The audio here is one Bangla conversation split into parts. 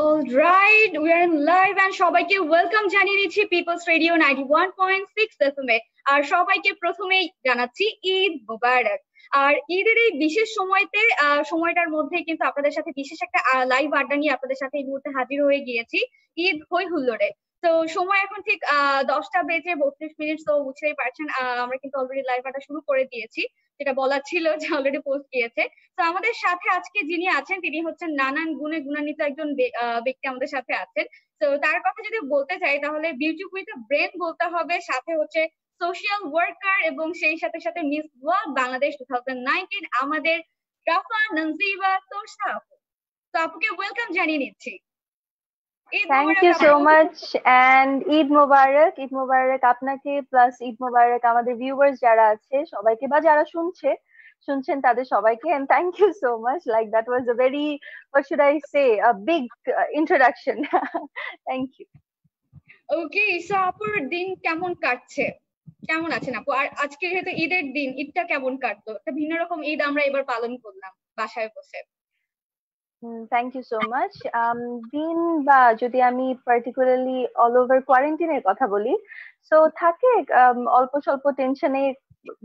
Alright, we are in live and সবাইকে ওয়েলকাম জানিয়ে দিচ্ছি পিপলস রেডিও 91.6 এফএম এ। আর সবাইকে প্রথমেই জানাচ্ছি ঈদ মোবারক। আর ঈদের এই বিশেষ সময়টার মধ্যে কিন্তু আপনাদের সাথে বিশেষ একটা লাইভ আড্ডা নিয়ে আপনাদের সাথে এই মুহূর্তে হাজির হয়ে গিয়েছি ঈদ হই হুল্লোড়ে। তো সময় এখন ঠিক 10টা বেজে 32 মিনিট। তো বুঝতেই পারছেন আমরা কিন্তু অলরেডি লাইভ আড্ডা শুরু করে দিয়েছি, যেটা বলার ছিল যে অলরেডি পোস্ট গিয়েছে। তো আমাদের সাথে আজকে যিনি আছেন তিনি হচ্ছেন নানান গুণে গুণান্বিত একজন ব্যক্তি আমাদের সাথে আছেন। তো তার কথা যদি বলতে চাই তাহলে বিউটি উইথ ব্রেন বলতে হবে, সাথে হচ্ছে সোশ্যাল ওয়ার্কার এবং সেই সাথে সাথে মিস ওয়ার্ল্ড বাংলাদেশ 2019 আমাদের রাফা নানজিবা তোরসা আপু। তো আপুকে ওয়েলকাম জানিয়ে নিচ্ছি। Eid thank Mubarak you so আপু। Much and Eid Mubarak. ঈদ মোবারক আপনাকে, প্লাস ঈদ মোবারক আমাদের ভিউয়ার্স যারা আছে সবাইকে, বা যারা শুনছেন তাদের সবাইকে। And thank you so much, like that was a very, what should I say, a big introduction. Thank you. Okay, so আপুর দিন কেমন কাটছে, কেমন আছেন আপু? আর আজকে যেহেতু ঈদের দিন, ঈদটা কেমন কাটলো? একটা ভিন্ন রকম ঈদ আমরা এবার পালন করলাম বাসায় বসে। Thank you so much. দিন, বা যদি আমি পার্টিকুলারলি অল ওভার কোয়ারেন্টিনের কথা বলি, সো থাকে অল্প স্বল্প টেনশনে,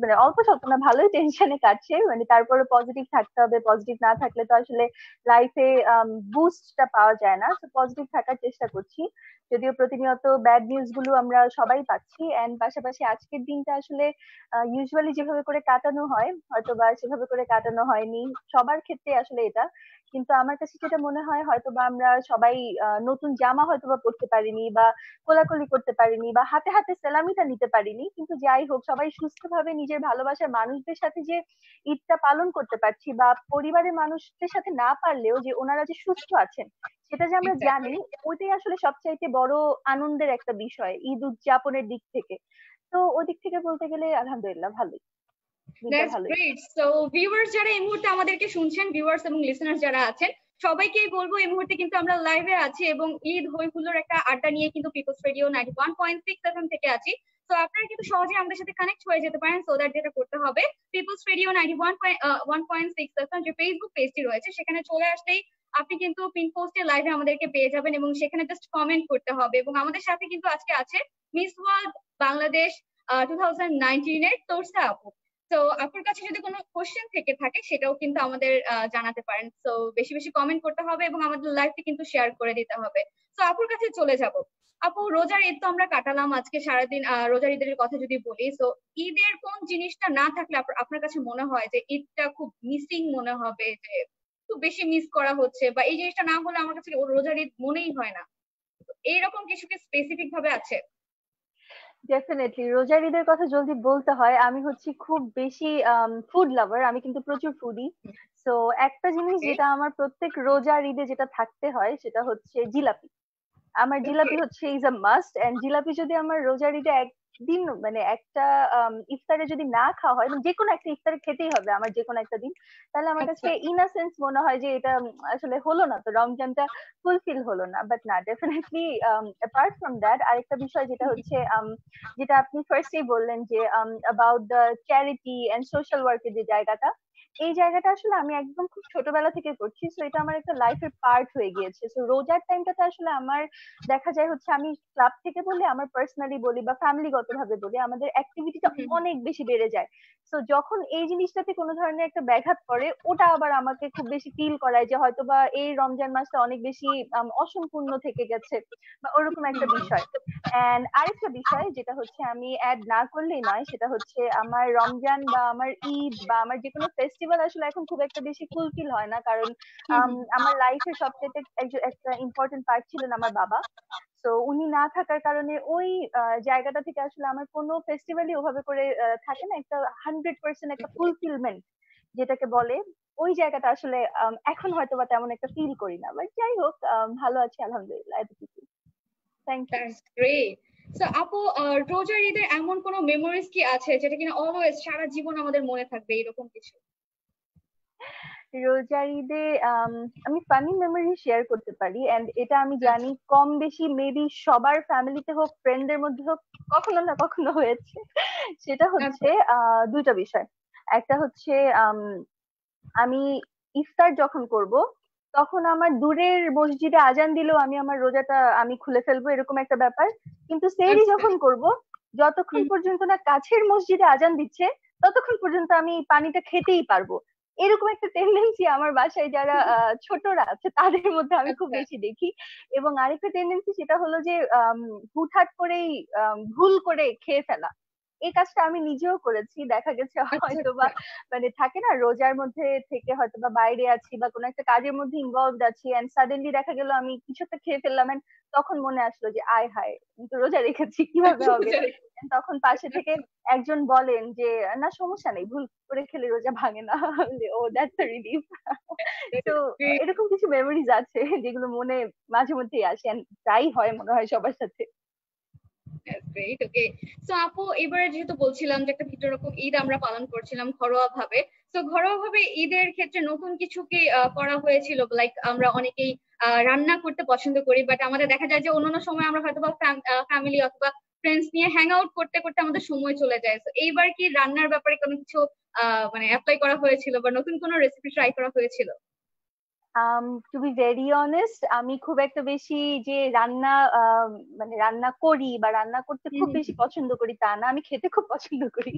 মানে অল্প স্বল্প না, ভালোই টেনশনে কাটছে। মানে তারপরে পজিটিভ থাকতে হবে, পজিটিভ না থাকলে তো আসলে লাইফে বুস্টটা পাওয়া যায় না। তো পজিটিভ থাকার চেষ্টা করছি, যদিও প্রতিনিয়ত ব্যাড নিউজ গুলো আমরা সবাই পাচ্ছি। এন্ড পাশাপাশি আজকের দিনটা আসলে ইউজুয়ালি যেভাবে করে কাটানো হয় হয়তো বা সেভাবে করে কাটানো হয়নি সবার ক্ষেত্রে আসলে এটা। কিন্তু আমার কাছে যেটা মনে হয়, হয়তো বা আমরা সবাই নতুন জামা হয়তো বা পরতে পারিনি, বা কোলাকুলি করতে পারিনি, বা হাতে হাতে সেলামিটা নিতে পারিনি, কিন্তু যাই হোক সবাই সুস্থভাবে নিজের ভালোবাসার মানুষদের সাথে যে ঈদটা পালন করতে পারছি, বা পরিবারের মানুষদের সাথে না পারলেও যে ওনারা যে সুস্থ আছেন সেটা যে আমরা জানি, এক্স্যাক্টলি। ওইটাই আসলে সবচাইতে বড় আনন্দের একটা বিষয় ঈদ উদযাপনের দিক থেকে। তো ওই দিক থেকে বলতে গেলে আলহামদুলিল্লাহ ভালোই, দিনটা দ্যাটস ভালোই। গ্রেট। সো ভিউয়ার্স যারা এই মুহূর্তে আমাদেরকে শুনছেন, ভিউয়ার্স এবং লিসেনার্স যারা আছেন, সবাইকেই বলবো এই মুহূর্তে কিন্তু আমরা লাইভে আছি এবং ঈদ হই হুল্লোড় একটা আড্ডা নিয়ে কিন্তু পিপলস রেডিও 91.6 এফএম থেকে আছি। তো আপনারা কিন্তু সহজে আমাদের সাথে কানেক্ট হয়ে যেতে পারেন। সো দ্যাট যেটা করতে হবে, পিপলস রেডিও 91.6 এফএম যে ফেসবুক পেজটি রয়েছে সেখানে চলে আসলেই আপনি কিন্তু পিন পোস্টে লাইভে আমাদেরকে পেয়ে যাবেন এবং সেখানে জাস্ট কমেন্ট করতে হবে। এবং আমাদের সাথে কিন্তু আজকে আছে মিস ওয়ার্ল্ড বাংলাদেশ 2019 এর তোরসা আপু। তো আপনার কাছে যদি কোনো কোশ্চেন থেকে থাকে সেটাও কিন্তু আমাদের জানাতে পারেন। তো বেশি বেশি কমেন্ট করতে হবে এবং আমাদের লাইভটি কিন্তু শেয়ার করে দিতে হবে। তো আপুর কাছে চলে যাব। আপু, রোজার ঈদ তো আমরা কাটালাম আজকে সারাদিন। রোজার ঈদের কথা যদি বলি, তো ঈদের কোন জিনিসটা না থাকলে আপনার কাছে মনে হয় যে ঈদটা খুব মিসিং মনে হবে, যে খুব বেশি মিস করা হচ্ছে, বা এই জিনিসটা না হলে আমার কাছে রোজার ঈদ মনেই হয় না? তো এইরকম কিছু কি স্পেসিফিক ভাবে আছে? ডেফিনেটলি রোজার ঈদের কথা যদি বলতে হয়, আমি হচ্ছি খুব বেশি ফুড লাভার, আমি কিন্তু প্রচুর ফুডি। তো একটা জিনিস ওকে। যেটা আমার প্রত্যেক রোজার ঈদে যেটা থাকতে হয় সেটা হচ্ছে জিলাপি। আমার ওকে। জিলাপি হচ্ছে is a must. And jalebi যদি আমার রোজার ঈদে একদিন, মানে একটা ইফতারে যদি না খাওয়া হয়, মানে যে কোনো একটা ইফতারে খেতেই হবে আমার যে কোনো একটা দিন, তাহলে আমার কাছে আচ্ছা। ইন আ সেন্স মনে হয় যে এটা আসলে হলো না, তো রমজানটা ফুলফিল হলো না। বাট না, ডেফিনেটলি অ্যাপার্ট ফ্রম দ্যাট আরেকটা বিষয় যেটা হচ্ছে যেটা আপনি ফার্স্টেই বললেন যে about the charity and social ওয়ার্কের যে জায়গাটা, এই জায়গাটা আসলে আমি একদম খুব ছোটবেলা থেকে করছি। সো এটা আমার একটা লাইফের পার্ট হয়ে গিয়েছে। সো রোজার টাইমটাতে আসলে আমার দেখা যায় হচ্ছে, আমি ক্লাব থেকে বলি, আমার পার্সোনালি বলি, বা ফ্যামিলিগত ভাবে বলি, আমাদের অ্যাক্টিভিটিটা অনেক বেশি বেড়ে যায়। তো যখন এই জিনিসটাতে কোনো ধরনের একটা ব্যাঘাত পড়ে, ওটা আবার আমাকে খুব বেশি ফিল করায় যে হয়তোবা এই রমজান মাসটা অনেক বেশি অসম্পূর্ণ থেকে গেছে, বা ওরকম একটা বিষয়। এন্ড আরেকটা বিষয় যেটা হচ্ছে আমি অ্যাড না করলেই নয়, সেটা হচ্ছে আমার রমজান বা আমার ঈদ বা আমার যে কোনো ফেস্টিভ্যাল আসলে এখন খুব একটা বেশি ফুলফিল হয় না, কারণ আমার লাইফের সবচেয়ে একটা ইম্পর্টেন্ট পার্ট ছিলেন আমার বাবা। তো উনি না থাকার কারণে ওই জায়গাটা থেকে আসলে আমার কোনো ফেস্টিভ্যালই ওভাবে করে থাকে না, একটা 100% একটা ফুলফিলমেন্ট যেটাকে বলে। ওই জায়গাটা আসলে এখন হয়তো বা তেমন একটা ফিল করি না। বাট যাই হোক, ভালো আছি আলহামদুলিল্লাহ, এতটুকু। Thank you. That's great. So আপু, রোজার ঈদের এমন কোনো মেমোরিজ কি আছে যেটা কিনা অলওয়েজ সারা জীবন আমাদের মনে থাকবে, এরকম কিছু? রোজার ঈদে আমি ফানি মেমোরি শেয়ার করতে পারি, এন্ড এটা আমি জানি কম বেশি মেবি সবার ফ্যামিলিতে হোক, ফ্রেন্ডদের মধ্যে হোক, কখনো না কখনো হয়েছে। সেটা হচ্ছে আচ্ছা। দুইটা বিষয়। একটা হচ্ছে আমি ইফতার যখন করব, তখন আমার দূরের মসজিদে আজান দিলেও আমি আমার রোজাটা আমি খুলে ফেলবো, এরকম একটা ব্যাপার। কিন্তু সেহরি আচ্ছা। যখন করব, যতক্ষণ হুম, পর্যন্ত না কাছের মসজিদে আজান দিচ্ছে ততক্ষণ পর্যন্ত আমি পানিটা খেতেই পারবো। এরকম একটা টেন্ডেন্সি আমার বাসায় যারা ছোটরা আছে তাদের মধ্যে আমি খুব আচ্ছা। বেশি দেখি। এবং আরেকটা টেন্ডেন্সি সেটা হলো যে হুটহাট করেই ভুল করে খেয়ে ফেলা। এই কাজটা আমি নিজেও করেছি, দেখা গেছে আচ্ছা। হয়তোবা আচ্ছা। মানে থাকে না রোজার মধ্যে থেকে হয়তোবা বাইরে আছি বা কোনো একটা কাজের মধ্যে ইনভলভড আছি, এন্ড সাডেনলি দেখা গেল আমি কিছু একটা খেয়ে ফেললাম, and তখন মনে আসলো যে আয় হায়, আমি তো রোজা রেখেছি, কিভাবে হবে। And তখন পাশে থেকে একজন বলেন যে না সমস্যা নেই, ভুল করে খেলে রোজা ভাঙে না। ও দ্যাটস আ রিলিফ। তো এরকম কিছু মেমোরিজ আছে যেগুলো মনে মাঝে মধ্যেই আসে, and তাই হয় মনে হয় সবার সাথে। গ্রেট। ওকে, সো আপু এবারে যেহেতু বলছিলাম যে একটা ভিন্ন রকম ঈদ আমরা পালন করছিলাম ঘরোয়া ভাবে, তো ঘরোয়া ভাবে ঈদের ক্ষেত্রে নতুন কিছু কি করা হয়েছিল? লাইক আমরা অনেকেই রান্না করতে পছন্দ করি, বাট আমাদের দেখা যায় যে অন্যান্য সময় আমরা হয়তো বা ফ্যামিলি অথবা ফ্রেন্ডস নিয়ে হ্যাং আউট করতে করতে আমাদের সময় চলে যায়। তো এইবার কি রান্নার ব্যাপারে কোনো কিছু মানে অ্যাপ্লাই করা হয়েছিল বা নতুন কোনো রেসিপি ট্রাই করা হয়েছিল? টু বি ভেরি অনেস্ট, আমি খুব একটা বেশি যে রান্না মানে রান্না করি বা রান্না করতে হুম, খুব হুম, বেশি পছন্দ করি তা না, আমি খেতে খুব পছন্দ করি।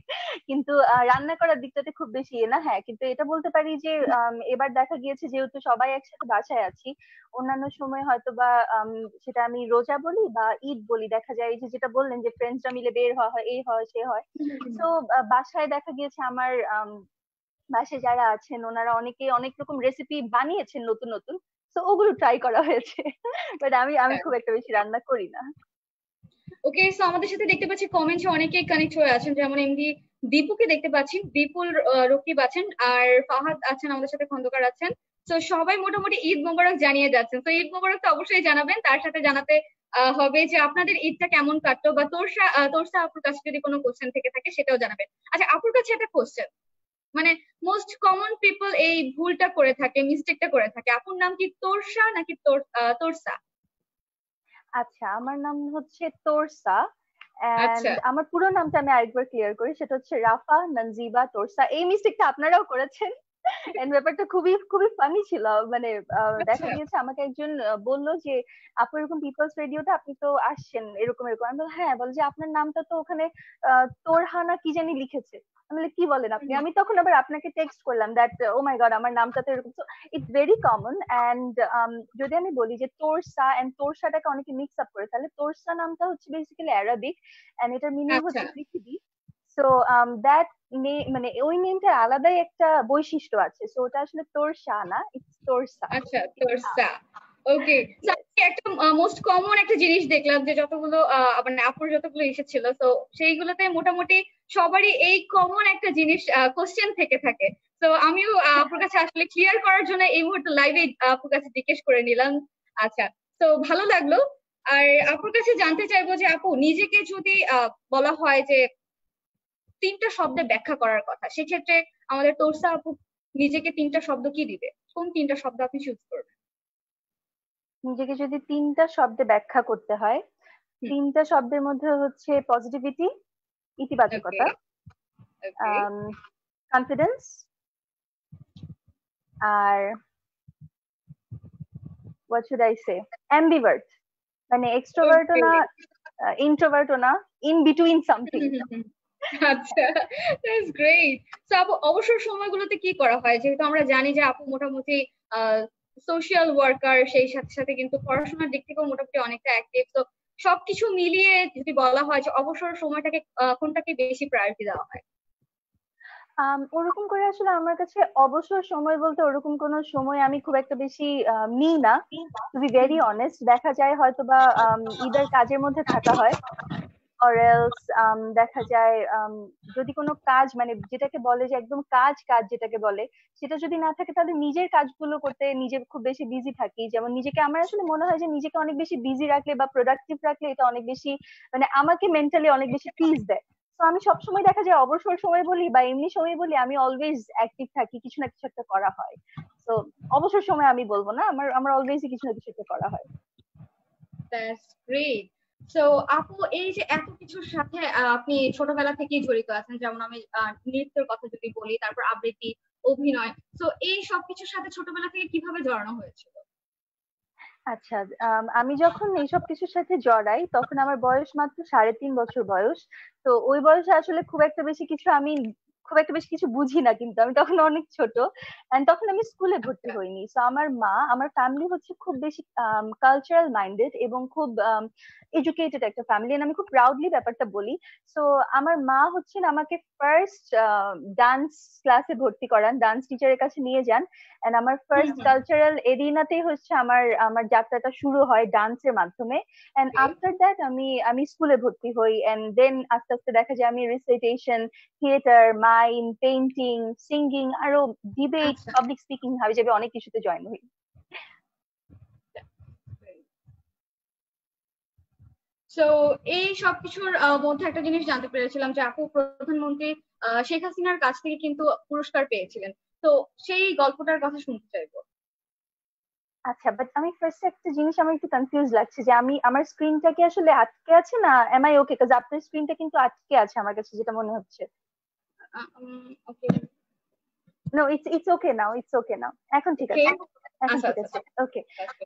কিন্তু রান্না করার দিকটাতে খুব বেশি না। হ্যাঁ, কিন্তু এটা বলতে পারি যে এবার দেখা গিয়েছে যেহেতু সবাই একসাথে বাসায় আছি, অন্যান্য সময় হয়তো বা সেটা আমি রোজা বলি বা ঈদ বলি, দেখা যায় এই যে যেটা বললেন যে ফ্রেন্ডসরা মিলে বের হওয়া হয়, এই হয় সে হয়। হুম, হুম, তো বাসায় দেখা গিয়েছে আমার বাসায় যারা আছেন ওনারা অনেকে অনেক রকম রেসিপি বানিয়েছেন নতুন নতুন, তো ওগুলো ট্রাই করা হয়েছে। বাট আমি আমি হুম। খুব একটা বেশি রান্না করি না। ওকে, সো আমাদের সাথে দেখতে পাচ্ছি কমেন্টে অনেকেই কানেক্ট হয়ে আছেন, যেমন এমডি দীপুকে দেখতে পাচ্ছি, বিপুল রকিব আছেন, আর ফাহাদ আছেন আমাদের সাথে, খন্দকার আছেন। তো সবাই মোটামুটি ঈদ মোবারক জানিয়ে যাচ্ছেন। তো ঈদ মোবারক তো অবশ্যই জানাবেন, তার সাথে জানাতে হবে যে আপনাদের ঈদটা কেমন কাটলো, বা তোরসা তোরসা আপুর কাছে যদি কোনো কোশ্চেন থেকে থাকে সেটাও জানাবেন। আচ্ছা, আপুর কাছে একটা কোশ্চেন, মানে মোস্ট কমন পিপল এই ভুলটা করে থাকে, মিস্টেকটা করে থাকে, আপুর নাম কি তোরসা নাকি তোরসা? আচ্ছা, আমার নাম হচ্ছে তোরসা, আচ্ছা। এন্ড আমার পুরো নামটা আমি আরেকবার ক্লিয়ার করি, সেটা হচ্ছে রাফা ননজিবা তোরসা। এই মিস্টেকটা আপনারাও করেছেন, এন্ড ব্যাপারটা খুবই খুবই ফানি ছিল। মানে দেখা আচ্ছা। গিয়েছে আমাকে একজন বললো যে আপু এরকম পিপলস রেডিওতে আপনি তো আসছেন এরকম এরকম, আমি বললাম হ্যাঁ, বলে যে আপনার নামটা তো ওখানে তোরহানা কি জানি লিখেছে। আমি বলি কি বলেন আপনি, আমি তখন আবার আপনাকে টেক্সট করলাম দ্যাট ও মাই গড আমার নামটা তো এরকম। It's very common. এন্ড যদি আমি বলি যে তোরসা এন্ড তোরসাটাকে অনেকে মিক্স আপ করে, তাহলে তোরসা নামটা হচ্ছে বেসিক্যালি অ্যারাবিক, এন্ড এটার মিনিং আচ্ছা। হচ্ছে পৃথিবী। সো দ্যাট মানে ওই নেমটার আলাদাই একটা বৈশিষ্ট্য আছে, সো ওটা আসলে তোরসা না, ইটস তোরসা। আচ্ছা, তোরসা। ওকে, Yes. একটা মোস্ট কমন একটা জিনিস দেখলাম যে যতগুলো মানে আপুর যতগুলো এসেছিল, তো সেইগুলোতে মোটামুটি সবারই এই কমন একটা জিনিস কোশ্চেন থেকে থাকে। তো আমিও আপুর কাছে আসলে ক্লিয়ার করার জন্য এই মুহূর্তে লাইভে আপুর কাছে জিজ্ঞেস করে নিলাম। আচ্ছা, তো ভালো লাগলো। আর আপুর কাছে জানতে চাইবো যে আপু নিজেকে যদি বলা হয় যে তিনটা শব্দে ব্যাখ্যা করার কথা, সেক্ষেত্রে আমাদের তোরসা আপু নিজেকে তিনটা শব্দ কি দিবে? কোন তিনটা শব্দ আপনি চুজ করবেন? নিজেকে যদি তিনটা শব্দে ব্যাখ্যা করতে হয়, হুম। তিনটা শব্দের মধ্যে হচ্ছে পজিটিভিটি, ওকে। ইতিবাচকতা, ওকে। কনফিডেন্স, আর what should I say, ambivert. মানে এক্সট্রোভার্টও ওকে। না, ইন্ট্রোভার্টও না, ইন বিটুইন সামথিং। আচ্ছা, দ্যাটস গ্রেট। তো আপু অবসর সময়গুলোতে কি করা হয়? যেহেতু আমরা জানি যে আপু মোটামুটি সোশ্যাল ওয়ার্কার, সেই সাথে সাথে কিন্তু পড়াশোনার দিক থেকেও মোটামুটি অনেকটা অ্যাক্টিভ। তো সবকিছু মিলিয়ে যদি বলা হয় যে অবসর সময়টাকে কোনটাকে বেশি প্রায়োরিটি দেওয়া হয়? ওরকম করে আসলে আমার কাছে অবসর সময় বলতে ওরকম কোনো সময় আমি খুব একটা বেশি নিই না। টু বি ভেরি অনেস্ট, দেখা যায় হয়তো বা ঈদের কাজের মধ্যে থাকা হয়, or else দেখা যায় যদি কোনো কাজ মানে যেটাকে বলে যে একদম কাজ কাজ যেটাকে বলে, সেটা যদি না থাকে তাহলে নিজের কাজগুলো করতে নিজে খুব বেশি বিজি থাকি। যেমন নিজেকে আমার আসলে মনে হয় যে নিজেকে অনেক বেশি বিজি রাখলে বা প্রোডাক্টিভ রাখলে এটা অনেক বেশি মানে আমাকে মেন্টালি অনেক বেশি পিস দেয়। তো আমি সবসময় দেখা যায় অবসর সময় বলি বা এমনি সময় বলি আমি অলওয়েজ অ্যাক্টিভ থাকি, কিছু না কিছু একটা করা হয়। তো অবসর সময় আমি বলবো না, আমার আমার অলওয়েজই কিছু না কিছু একটা করা হয়। That's great. সো আপু এই যে এত কিছুর সাথে আপনি ছোটবেলা থেকেই জড়িত আছেন, যেমন আমি নৃত্যের কথা যদি বলি, তারপর আবৃত্তি, অভিনয়, তো এই সবকিছুর সাথে ছোটবেলা থেকে কিভাবে জড়ানো হয়েছিল? আচ্ছা, আমি যখন এইসব কিছুর সাথে জড়াই তখন আমার বয়স মাত্র 3.5 বছর বয়স। তো ওই বয়সে আসলে খুব একটা বেশি কিছু বুঝি না, কিন্তু আমি তখন অনেক ছোট। এন্ড তখন আমি স্কুলে ভর্তি আচ্ছা। হইনি। তো আমার ফ্যামিলি হচ্ছে খুব বেশি কালচারাল মাইন্ডেড এবং খুব এডুকেটেড একটা ফ্যামিলি। আমি খুব প্রাউডলি ব্যাপারটা বলি। সো আমার মা হচ্ছেন আমাকে ফার্স্ট ডান্স ক্লাসে ভর্তি করান, ডান্স টিচারের কাছে নিয়ে যান। এন্ড আমার হুম ফার্স্ট হুম। কালচারাল এরিনাতেই হচ্ছে আমার আমার যাত্রাটা শুরু হয় ডান্সের মাধ্যমে। And okay. আফটার দ্যাট আমি আমি স্কুলে ভর্তি হই। এন্ড দেন আস্তে আস্তে দেখা যায় আমি recitation, theatre, mime, painting, singing, আরো ডিবেট, আচ্ছা। পাবলিক স্পিকিং হাবি যাবে অনেক কিছুতে জয়েন হই। তো এই সবকিছুর মধ্যে একটা জিনিস জানতে পেরেছিলাম যে আপু প্রধানমন্ত্রী শেখ হাসিনার কাছ থেকে কিন্তু পুরস্কার পেয়েছিলেন, তো সেই গল্পটার কথা শুনতে চাইবো। আচ্ছা, বাট আমি ফার্স্ট একটা জিনিস আমার একটু কনফিউজ লাগছে যে আমি আমার স্ক্রিনটা কি আসলে আটকে আছে না এম আই ওকে? কাজ আপনার স্ক্রিনটা কিন্তু আটকে আছে আমার কাছে যেটা মনে হচ্ছে। Okay. No, it's okay now, it's okay now. এখন ঠিক ওকে। আছে, এখন আচ্ছা ঠিক আচ্ছা আছে। ওকে। আচ্ছা।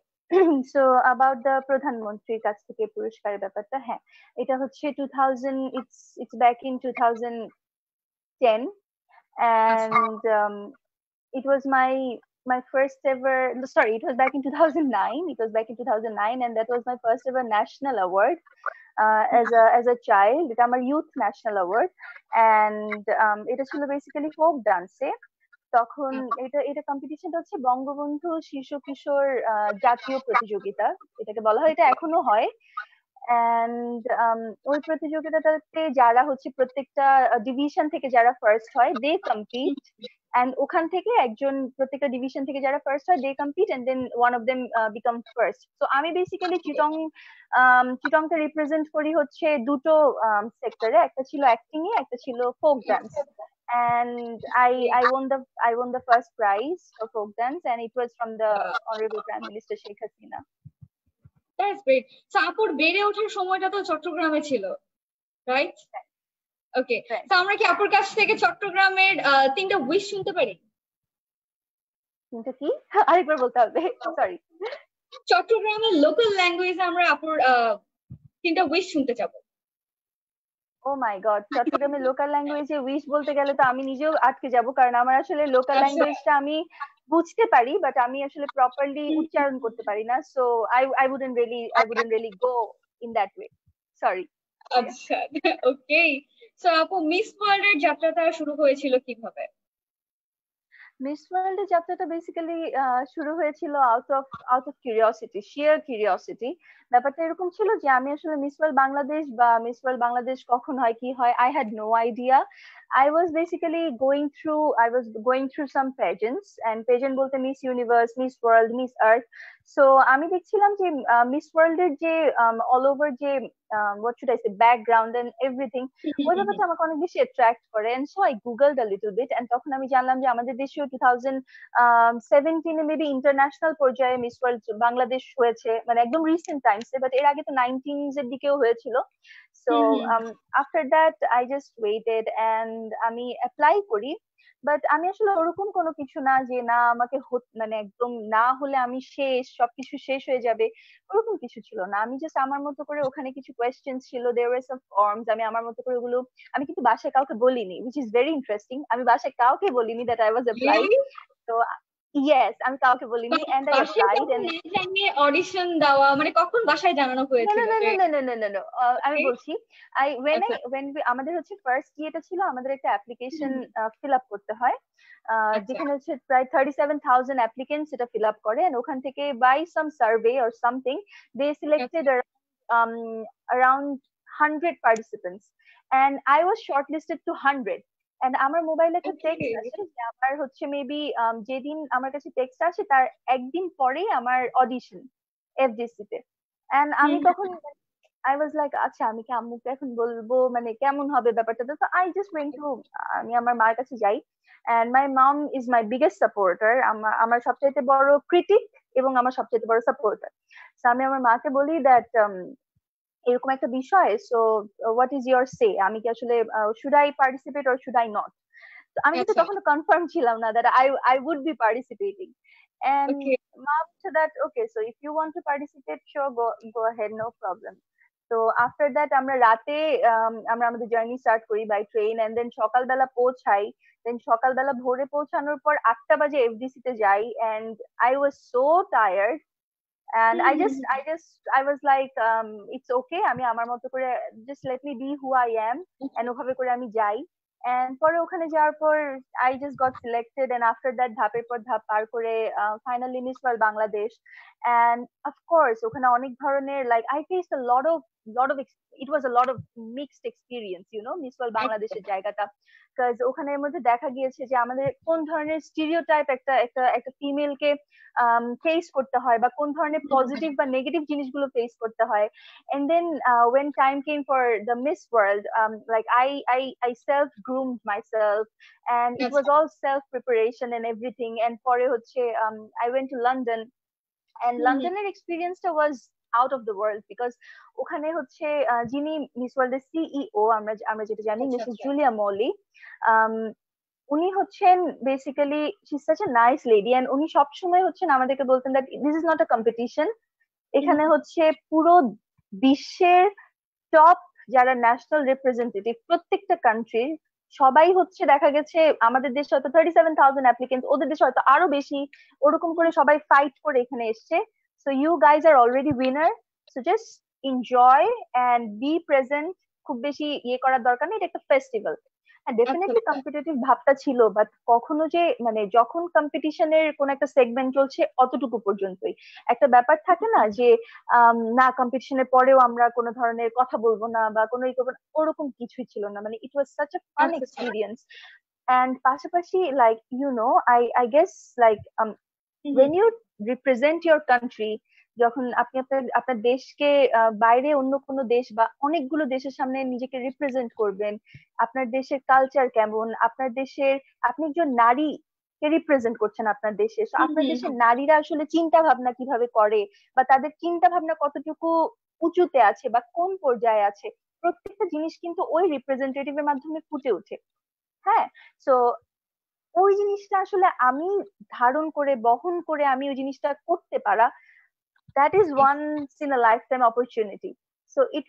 সো অ্যাবাউট দ্য প্রধানমন্ত্রীর কাছ থেকে পুরস্কারের ব্যাপারটা, হ্যাঁ, এটা হচ্ছে 2000, ইটস ব্যাক ইন 2010, আচ্ছা। and it was my first ever, sorry, it was back in 2009, it was back in 2009, and that was my first ever national award as a child. এটা আমার youth national award, and এটা ছিল বেসিক্যালি ফোক ডান্সে। তখন এটা এটা কম্পিটিশনটা হচ্ছে বঙ্গবন্ধু শিশু কিশোর জাতীয় প্রতিযোগিতা, এটাকে বলা হয়, এটা এখনো হয়। এন্ড ওই প্রতিযোগিতাটাতে যারা হচ্ছে প্রত্যেকটা ডিভিশন থেকে যারা ফার্স্ট হয় দে কম্পিট। এন্ড ওখান থেকে প্রত্যেকটা ডিভিশন থেকে যারা ফার্স্ট হয় they compete, and then one of them become first. তো আমি বেসিক্যালি চিটংকে রিপ্রেজেন্ট করি হচ্ছে দুটো সেক্টরে, একটা ছিল অ্যাক্টিং এ, একটা ছিল folk dance. And I won the first prize for folk dance, and it was from the Honorable Prime Minister Sheikh Hasina. That's great. তো আপুর বেড়ে ওঠার সময়টা তো চট্টগ্রামে ছিল, রাইট? ওকে। Right. তো আমরা কি আপুর কাছ থেকে চট্টগ্রামের তিনটা উইশ শুনতে পারি? কিন্তু কি, আরেকবার বলতে হবে, সরি। চট্টগ্রামের লোকাল ল্যাঙ্গুয়েজে আমরা আপুর তিনটা উইশ শুনতে চাবো। ও মাই গড, চট্টগ্রামের লোকাল ল্যাঙ্গুয়েজে উইশ বলতে গেলে তো আমি নিজেও আটকে যাব, কারণ আমার আসলে লোকাল আচ্ছা। ল্যাঙ্গুয়েজটা আমি বুঝতে পারি বাট আমি আসলে প্রপারলি উচ্চারণ করতে পারি না। So I wouldn't really go in that way. Sorry. আচ্ছা। ওকে। সো আপু মিস ওয়ার্ল্ডের যাত্রাটা শুরু হয়েছিল কিভাবে? মিস ওয়ার্ল্ডের যাত্রাটা বেসিক্যালি শুরু হয়েছিল out of curiosity, shear curiosity. ব্যাপারটা এরকম ছিল যে আমি আসলে মিস ওয়ার্ল্ড বাংলাদেশ বা মিস ওয়ার্ল্ড বাংলাদেশ কখন হয় কি হয়, I had no idea. I was going through some pageants, and pageant বলতে Miss Universe, Miss World, Miss Earth. So আমি দেখছিলাম যে মিস ওয়ার্ল্ডের যে অল ওভার যে what should I say, background and everything, ওই ব্যাপারটা আমাকে অনেক বেশি অ্যাট্রাক্ট করে। And so I googled a little bit, and তখন আমি জানলাম যে আমাদের দেশেও 2017 মেবি ইন্টারন্যাশনাল পর্যায়ে মিস ওয়ার্ল্ড বাংলাদেশ হয়েছে, মানে একদম রিসেন্ট টাইমসে, বাট এর আগে তো 19s এর দিকেও হয়েছিল। So after that I just waited and আমি অ্যাপ্লাই করি। বাট আমি আসলে ওরকম কোনো কিছু না যে না আমাকে মানে একদম না হলে আমি শেষ, সবকিছু শেষ হয়ে যাবে, ওরকম কিছু ছিল না। আমি জাস্ট আমার মতো করে, ওখানে কিছু কোয়েশ্চেন ছিল, দেয়ার ওয়ার সাম ফর্মস, আমি আমার মতো করে ওগুলো, আমি কিন্তু বাসায় কাউকে বলিনি, হুইচ ইজ ভেরি ইন্টারেস্টিং, আমি বাসায় কাউকে বলিনি that I was applied. Really? তো ইয়েস, আমি কাউকে বলিনি এন্ড আই বাসায় অ্যাপ্লাইড। কখন না জানিয়ে অডিশন দেওয়া, মানে কখন বাসায় জানানো No, no, হয়েছিল no, যে? no, no, no, no, no, no. আমি ওকে। বলছি, I when I আচ্ছা। when we, আমাদের হচ্ছে ফার্স্ট ইয়েটা ছিল, আমাদের একটা অ্যাপ্লিকেশন ফিল আপ করতে হয়, আচ্ছা। যেখানে হচ্ছে প্রায় 37,000 অ্যাপ্লিকেন্টস এটা ফিল আপ করে, and ওখান থেকে by some survey or something they selected um around 100 participants, and I was shortlisted to 100. And আমার মোবাইলে একটা টেক্সট আসে যে আমার হচ্ছে মেবি যেদিন আমার কাছে টেক্সট আসে তার একদিন পরেই আমার অডিশন এফডিসি তে। এন্ড আমি তখন আই ওয়াজ লাইক, আচ্ছা আমি কি আম্মুকে এখন বলবো, মানে কেমন হবে ব্যাপারটা? তো আই জাস্ট ওয়েন্ট টু, আমি আমার মার কাছে যাই, and my mom is my biggest supporter, আমার সবচাইতে বড় ক্রিটিক এবং আমার সবচাইতে বড় সাপোর্টার। তো আমি আমার মাকে বলি দ্যাট এরকম একটা বিষয়, সো হোয়াট ইজ ইয়োর সে, আমি কি আসলে should I participate or should I not? আমি কিন্তু তখন কনফার্ম ছিলাম না that I would be participating. And after that, okay, so if you want to participate, sure, go ahead, no problem. So after that আমরা রাতে আমরা আমাদের জার্নি স্টার্ট করি বাই ট্রেন, এন্ড দেন সকালবেলা পৌঁছাই। দেন সকালবেলা ভোরে পৌঁছানোর পর 8টা বাজে এফডিসি তে যাই, and I was so tired, and I was like, it's okay, আমি আমার মতো করে just let me be who I am, and ওভাবে করে আমি যাই। and পরে ওখানে যাওয়ার পর I just got selected, and after that ধাপের পর ধাপ পার করে finally Miss World Bangladesh. And of course ওখানে অনেক ধরনের, like I faced a lot of it was a lot of mixed experience, you know, Miss World বাংলাদেশের জায়গাটা, কাজ ওখানের মধ্যে দেখা গিয়েছে যে আমাদের কোন ধরনের স্টিরিওটাইপ একটা একটা একটা ফিমেলকে ফেস করতে হয়, বা কোন ধরনের পজিটিভ বা নেগেটিভ জিনিসগুলো ফেস করতে হয়। and then when time came for the Miss World, like I self groomed myself, and it was all self preparation and everything. and পরে হচ্ছে I went to London, and লন্ডনের এক্সপিরিয়েন্সটা was out of the world, because ওখানে হচ্ছে যিনি মিস ওয়ার্ল্ডের সিইও আমরা যেটা জানি, মিসেস জুলিয়া মলি, উনি হচ্ছেন basically she is such a nice lady, and উনি সবসময় হচ্ছেন আমাদেরকে বলতেন that this is not a competition, এখানে হচ্ছে পুরো বিশ্বের টপ যারা ন্যাশনাল রিপ্রেজেন্টেটিভ প্রত্যেকটা কান্ট্রির, সবাই হচ্ছে দেখা গেছে আমাদের দেশে হয়তো 37,000 অ্যাপ্লিকেন্ট, ওদের দেশে হয়তো আরো বেশি, ওরকম করে সবাই ফাইট করে এখানে এসছে। So you guys are already winner, so just enjoy and be present, খুব বেশি ইয়ে করার দরকার নেই, এটা একটা ফেস্টিভ্যাল। হ্যাঁ, ডেফিনেটলি কম্পিটিটিভ ভাবটা ছিল, বাট কখনো যে মানে যখন কম্পিটিশনের কোন একটা সেগমেন্ট চলছে অতটুকু পর্যন্তই, একটা ব্যাপার থাকে না যে না কম্পিটিশনের পরেও আমরা কোনো ধরনের কথা বলবো না বা কোনো ই করবো না, ওরকম কিছুই ছিল না। মানে it was such a fun experience. And পাশাপাশি like you know I guess like when you represent your country, যখন আপনি আপনার দেশকে বাইরে অন্য কোনো দেশ বা অনেকগুলো দেশের সামনে নিজেকে রিপ্রেজেন্ট করবেন, আপনার দেশের কালচার কেমন, আপনার দেশের, আপনি একজন নারী কে রিপ্রেজেন্ট করছেন আপনার দেশে, আপনার দেশের নারীরা আসলে চিন্তা ভাবনা কিভাবে করে, বা তাদের চিন্তা ভাবনা কতটুকু উঁচুতে আছে বা কোন পর্যায়ে আছে, প্রত্যেকটা জিনিস কিন্তু ওই রিপ্রেজেন্টেটিভের মাধ্যমে ফুটে ওঠে। হ্যাঁ, সো ওই জিনিসটা আসলে আমি ধারণ করে বহন করে আমি ওই জিনিসটা করতে পারা, that is once in a lifetime opportunity. So it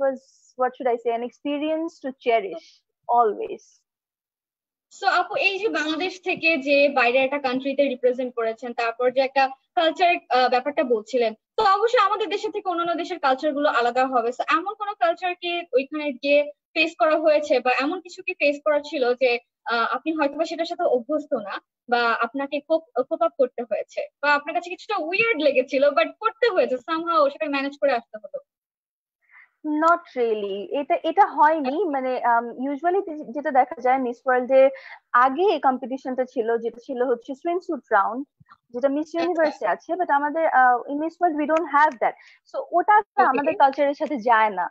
was what should I say, an experience to cherish always. So আপু, এই যে বাংলাদেশ থেকে যে বাইরে একটা কান্ট্রিতে রিপ্রেজেন্ট করেছেন, তারপর যে একটা কালচার ব্যাপারটা বলছিলেন, তো অবশ্যই আমাদের দেশের থেকে অন্যান্য দেশের কালচার গুলো আলাদা হবে। সো এমন কোন কালচার কি ওইখানে গিয়ে ফেস করা হয়েছে, বা এমন কিছু কি ফেস করা ছিল যে আপনি হয়তোবা সেটার সাথে অভ্যস্ত না, বা আপনাকে কোপ আপ করতে হয়েছে, বা আপনার কাছে কিছুটা উইয়ার্ড লেগেছিল বাট করতে হয়েছে, সামহাও সেটা ম্যানেজ করে আসতে হলো? নট রিয়েলি, এটা হয়নি। মানে ইউজুয়ালি যেটা দেখা যায় মিস ওয়ার্ল্ডে আগে এই কম্পিটিশনটা ছিল, যেটা ছিল হচ্ছে সুইমস্যুট রাউন্ড, যেটা মিস ইউনিভার্সে আছে, বাট আমাদের in miss world we don't have that. So ওটা আমাদের কালচারের সাথে যায় না,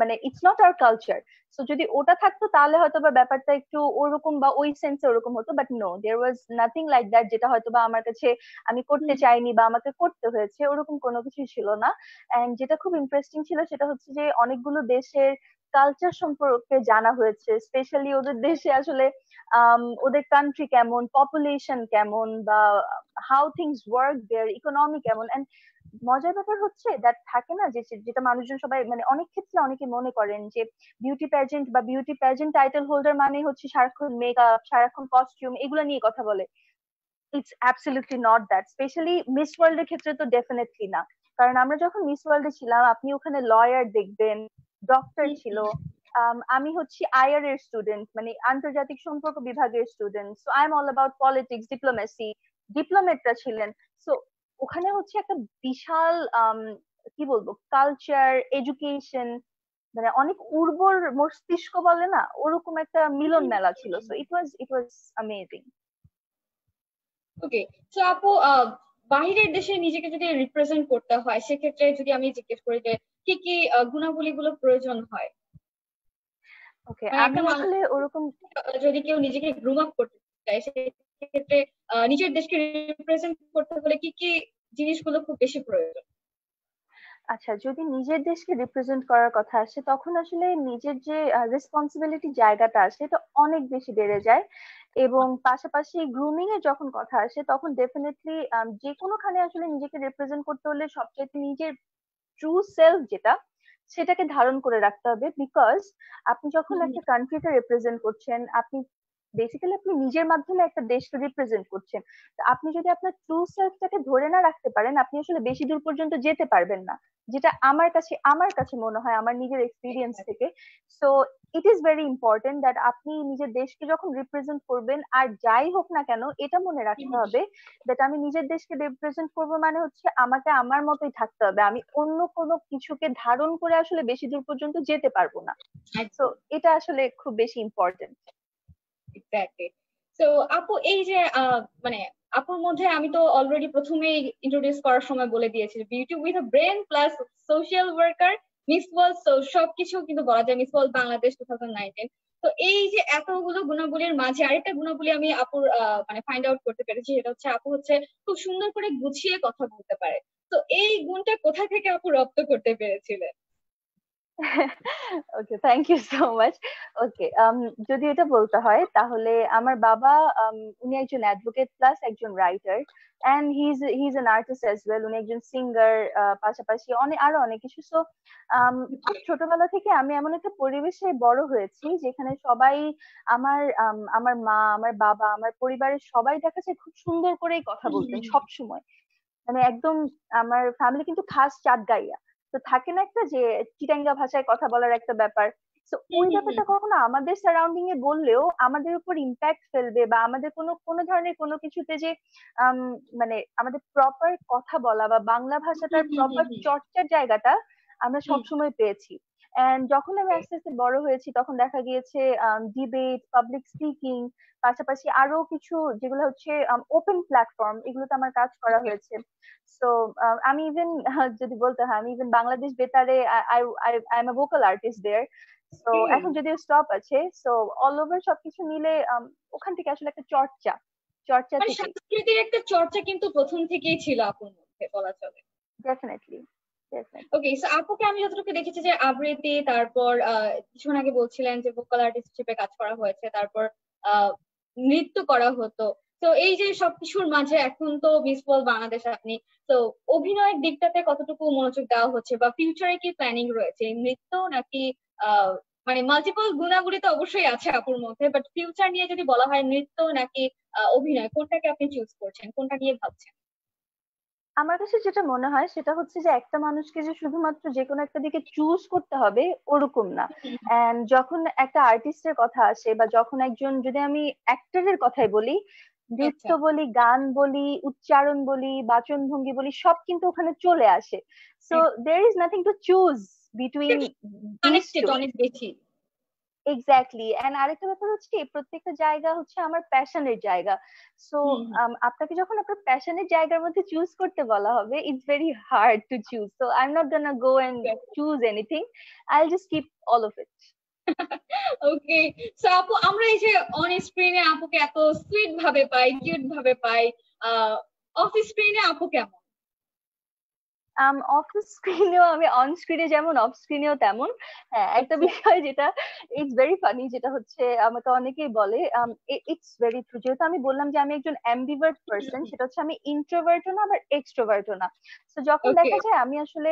মানে it's not our culture. So যদি ওটা থাকতো তাহলে হয়তো বা ব্যাপারটা একটু ওরকম বা ওই সেন্সে ওরকম হতো, but no, there was nothing like that, যেটা হয়তো বা আমার কাছে আমি করতে চাইনি বা আমাকে করতে হয়েছে, ওরকম কোনো কিছুই ছিল না। এন্ড যেটা খুব ইন্টারেস্টিং ছিল সেটা হচ্ছে যে অনেকগুলো দেশের কালচার সম্পর্কে জানা হয়েছে, স্পেশালি ওদের দেশে আসলে ওদের কান্ট্রি কেমন, পপুলেশন কেমন, বা how things work there, economy কেমন। এন্ড মজার ব্যাপার হচ্ছে দ্যাট থাকে না যে যেটা মানুষজন সবাই মানে অনেক ক্ষেত্রে অনেকে মনে করেন যে বিউটি প্যাজেন্ট বা বিউটি প্যাজেন্ট টাইটেল হোল্ডার মানে হচ্ছে সারাক্ষণ মেকআপ, সারাক্ষণ কস্টিউম, এগুলো নিয়ে কথা বলে। It's absolutely not that, specially miss world এর ক্ষেত্রে তো ডেফিনেটলি না। কারণ আমরা যখন মিস ওয়ার্ল্ডে ছিলাম আপনি ওখানে লয়ার দেখবেন, ডক্টর ছিল, আমি হচ্ছি আইআর এর স্টুডেন্ট, মানে আন্তর্জাতিক সম্পর্ক বিভাগের student. So I am all about politics, diplomacy, ডিপ্লোমেটরা ছিলেন। সো ওখানে হচ্ছে একটা বিশাল কি বলবো কালচার, এডুকেশন, মানে অনেক উর্বর মস্তিষ্ক বলে না, ওরকম একটা মিলন মেলা ছিল। So it was amazing. Okay, so আপু, বাহিরের দেশে নিজেকে যদি রিপ্রেজেন্ট করতে হয়, সেক্ষেত্রে যদি আমি জিজ্ঞেস করি যে কি কি গুণাবলীগুলো প্রয়োজন হয়? ওকে, আমি আসলে ওরকম, যদি কেউ নিজেকে গ্রুম আপ করতে চায় সেক্ষেত্রে নিজের দেশকে রিপ্রেজেন্ট করতে হলে কি কি জিনিসগুলো খুব বেশি প্রয়োজন? আচ্ছা, যদি নিজের দেশকে রিপ্রেজেন্ট করার কথা আসে তখন আসলে নিজের যে রেসপন্সিবিলিটি জায়গাটা আসে এটা অনেক বেশি বেড়ে যায়। এবং পাশাপাশি গ্রুমিং এর যখন কথা আসে তখন ডেফিনেটলি যে কোনোখানে আসলে নিজেকে রিপ্রেজেন্ট করতে হলে সবচেয়ে নিজের ট্রু সেলফ যেটা সেটাকে ধারণ করে রাখতে হবে। বিকজ আপনি যখন একটা কান্ট্রিকে রিপ্রেজেন্ট করছেন, আপনি বেসিক্যালি আপনি নিজের মাধ্যমে একটা দেশকে রিপ্রেজেন্ট করছেন। তো আপনি যদি আপনার ট্রু সেলফটাকে ধরে না রাখতে পারেন, আপনি আসলে বেশি দূর পর্যন্ত যেতে পারবেন না, যেটা আমার কাছে মনে হয় আমার নিজের এক্সপিরিয়েন্স থেকে। So it is very important that আপনি নিজের দেশকে যখন রিপ্রেজেন্ট করবেন, আর যাই হোক না কেন এটা মনে রাখতে হবে দ্যাট আমি নিজের দেশকে রিপ্রেজেন্ট করবো মানে হচ্ছে আমাকে আমার মতোই থাকতে হবে, আমি অন্য কোনো কিছুকে ধারণ করে আসলে বেশি দূর পর্যন্ত যেতে পারবো না। তো এটা আসলে খুব বেশি ইম্পর্টেন্ট। এক্স্যাক্টলি। তো আপু এই যে মানে আপুর মধ্যে আমি তো অলরেডি প্রথমেই ইন্ট্রোডিউস করার সময় বলে দিয়েছি beauty with a brain plus social worker, miss world, সবকিছু কিন্তু বলা যায় মিস ওয়ার্ল্ড বাংলাদেশ 2019। তো এই যে এতগুলো গুণাবলীর মাঝে আরেকটা গুণাবলী আমি আপুর মানে ফাইন্ড আউট করতে পেরেছি, সেটা হচ্ছে আপু হচ্ছে খুব সুন্দর করে গুছিয়ে কথা বলতে পারে। তো এই গুণটা কোথা থেকে আপু রপ্ত করতে পেরেছিলেন? Okay, thank you so much. Okay, যদি এটা বলতে হয় তাহলে আমার বাবা উনি একজন অ্যাডভোকেট প্লাস একজন writer, and he is an artist as well. উনি একজন সিঙ্গার, পাশাপাশি আরো অনেক কিছু। সো খুব ছোটবেলা থেকে আমি এমন একটা পরিবেশে বড় হয়েছি যেখানে সবাই আমার মা, আমার বাবা, আমার পরিবারের সবাই দেখা যায় খুব সুন্দর করেই কথা বলতেন সব সময়। মানে একদম আমার ফ্যামিলি কিন্তু খাস চাটগাইয়া। তো থাকে না একটা যে চিটাঙ্গা ভাষায় কথা বলার একটা ব্যাপার। তো ওই ব্যাপারটা কখনো আমাদের সারাউন্ডিং এ বললেও আমাদের উপর ইম্প্যাক্ট ফেলবে বা আমাদের কোনো কোনো ধরনের কোনো কিছুতে যে আম, মানে আমাদের প্রপার কথা বলা বা বাংলা ভাষাটার প্রপার চর্চার জায়গাটা আমরা সবসময় পেয়েছি। এন্ড যখন আমি আস্তে আস্তে বড় হয়েছি তখন দেখা গিয়েছে ডিবেট, পাবলিক স্পিকিং, পাশাপাশি আরো কিছু যেগুলো হচ্ছে ওপেন প্ল্যাটফর্ম, এগুলোতে আমার কাজ করা হয়েছে। সো আমি ইভেন যদি বলতে হয় আমি ইভেন বাংলাদেশ বেতারে I I am a vocal artist there. So এখন যদিও স্টপ আছে। সো অল ওভার সবকিছু মিলে ওখান থেকে আসলে একটা চর্চা চর্চা মানে থেকে। সংস্কৃতির একটা চর্চা কিন্তু প্রথম থেকেই ছিল আপুর মধ্যে বলা চলে। Definitely, definitely. ওকে, সো আপুকে আমি যতটুকু দেখেছি যে আবৃত্তি, তারপর কিছুক্ষণ আগে বলছিলেন যে ভোকাল আর্টিস্ট হিসেবে কাজ করা হয়েছে, তারপর আহ নৃত্য করা হতো। তো এই যে সবকিছুর মাঝে এখন তো মিস ওয়ার্ল্ড বাংলাদেশ আপনি, তো অভিনয়ের দিকটাতে কতটুকু মনোযোগ দেওয়া হচ্ছে বা ফিউচারে কি প্ল্যানিং রয়েছে, নৃত্য নাকি আহ মানে মাল্টিপল গুণাগুলি তো অবশ্যই আছে আপুর মধ্যে, বাট ফিউচার নিয়ে যদি বলা হয় নৃত্য নাকি অভিনয়, কোনটাকে আপনি চুজ করছেন, কোনটা নিয়ে ভাবছেন? আমার কাছে যেটা মনে হয় সেটা হচ্ছে যে একটা মানুষকে যে শুধুমাত্র যে কোনো একটা দিকে চুজ করতে হবে ওরকম না। এন্ড যখন একটা আর্টিস্টের কথা আসে বা যখন একজন, যদি আমি অ্যাক্টরের কথাই বলি, নৃত্য আচ্ছা, বলি, গান বলি, উচ্চারণ বলি, বাচনভঙ্গি বলি, সব কিন্তু ওখানে চলে আসে। So there is nothing to choose between this connected to. অনেক বেশি। এক্স্যাক্টলি। এন্ড আরেকটা ব্যাপার হচ্ছে কি, প্রত্যেকটা জায়গা হচ্ছে আমার প্যাশনের জায়গা। সো আপনাকে যখন আপনার প্যাশনের জায়গার মধ্যে চুজ করতে বলা হবে, it's very hard to choose. So I am not gonna go and choose anything, I will just keep all of it. Okay, so আপু আমরা এই যে অন স্ক্রিনে আপুকে এত সুইট ভাবে পাই, কিউট ভাবে পাই, অফ স্ক্রিনে আপু কেমন? অফ স্ক্রিনেও আমি, অন স্ক্রিনে যেমন অফ স্ক্রিনেও তেমন। হ্যাঁ, একটা আচ্ছা। বিষয় যেটা ইটস ভেরি ফানি, যেটা হচ্ছে আমাকে অনেকেই বলে, ইটস ভেরি ট্রু, যেহেতু আমি বললাম যে আমি একজন অ্যাম্বিভার্ট পার্সন, সেটা হচ্ছে আমি ইন্ট্রোভার্টও না আবার এক্সট্রোভার্টও না। তো যখন ওকে। দেখা যায় আমি আসলে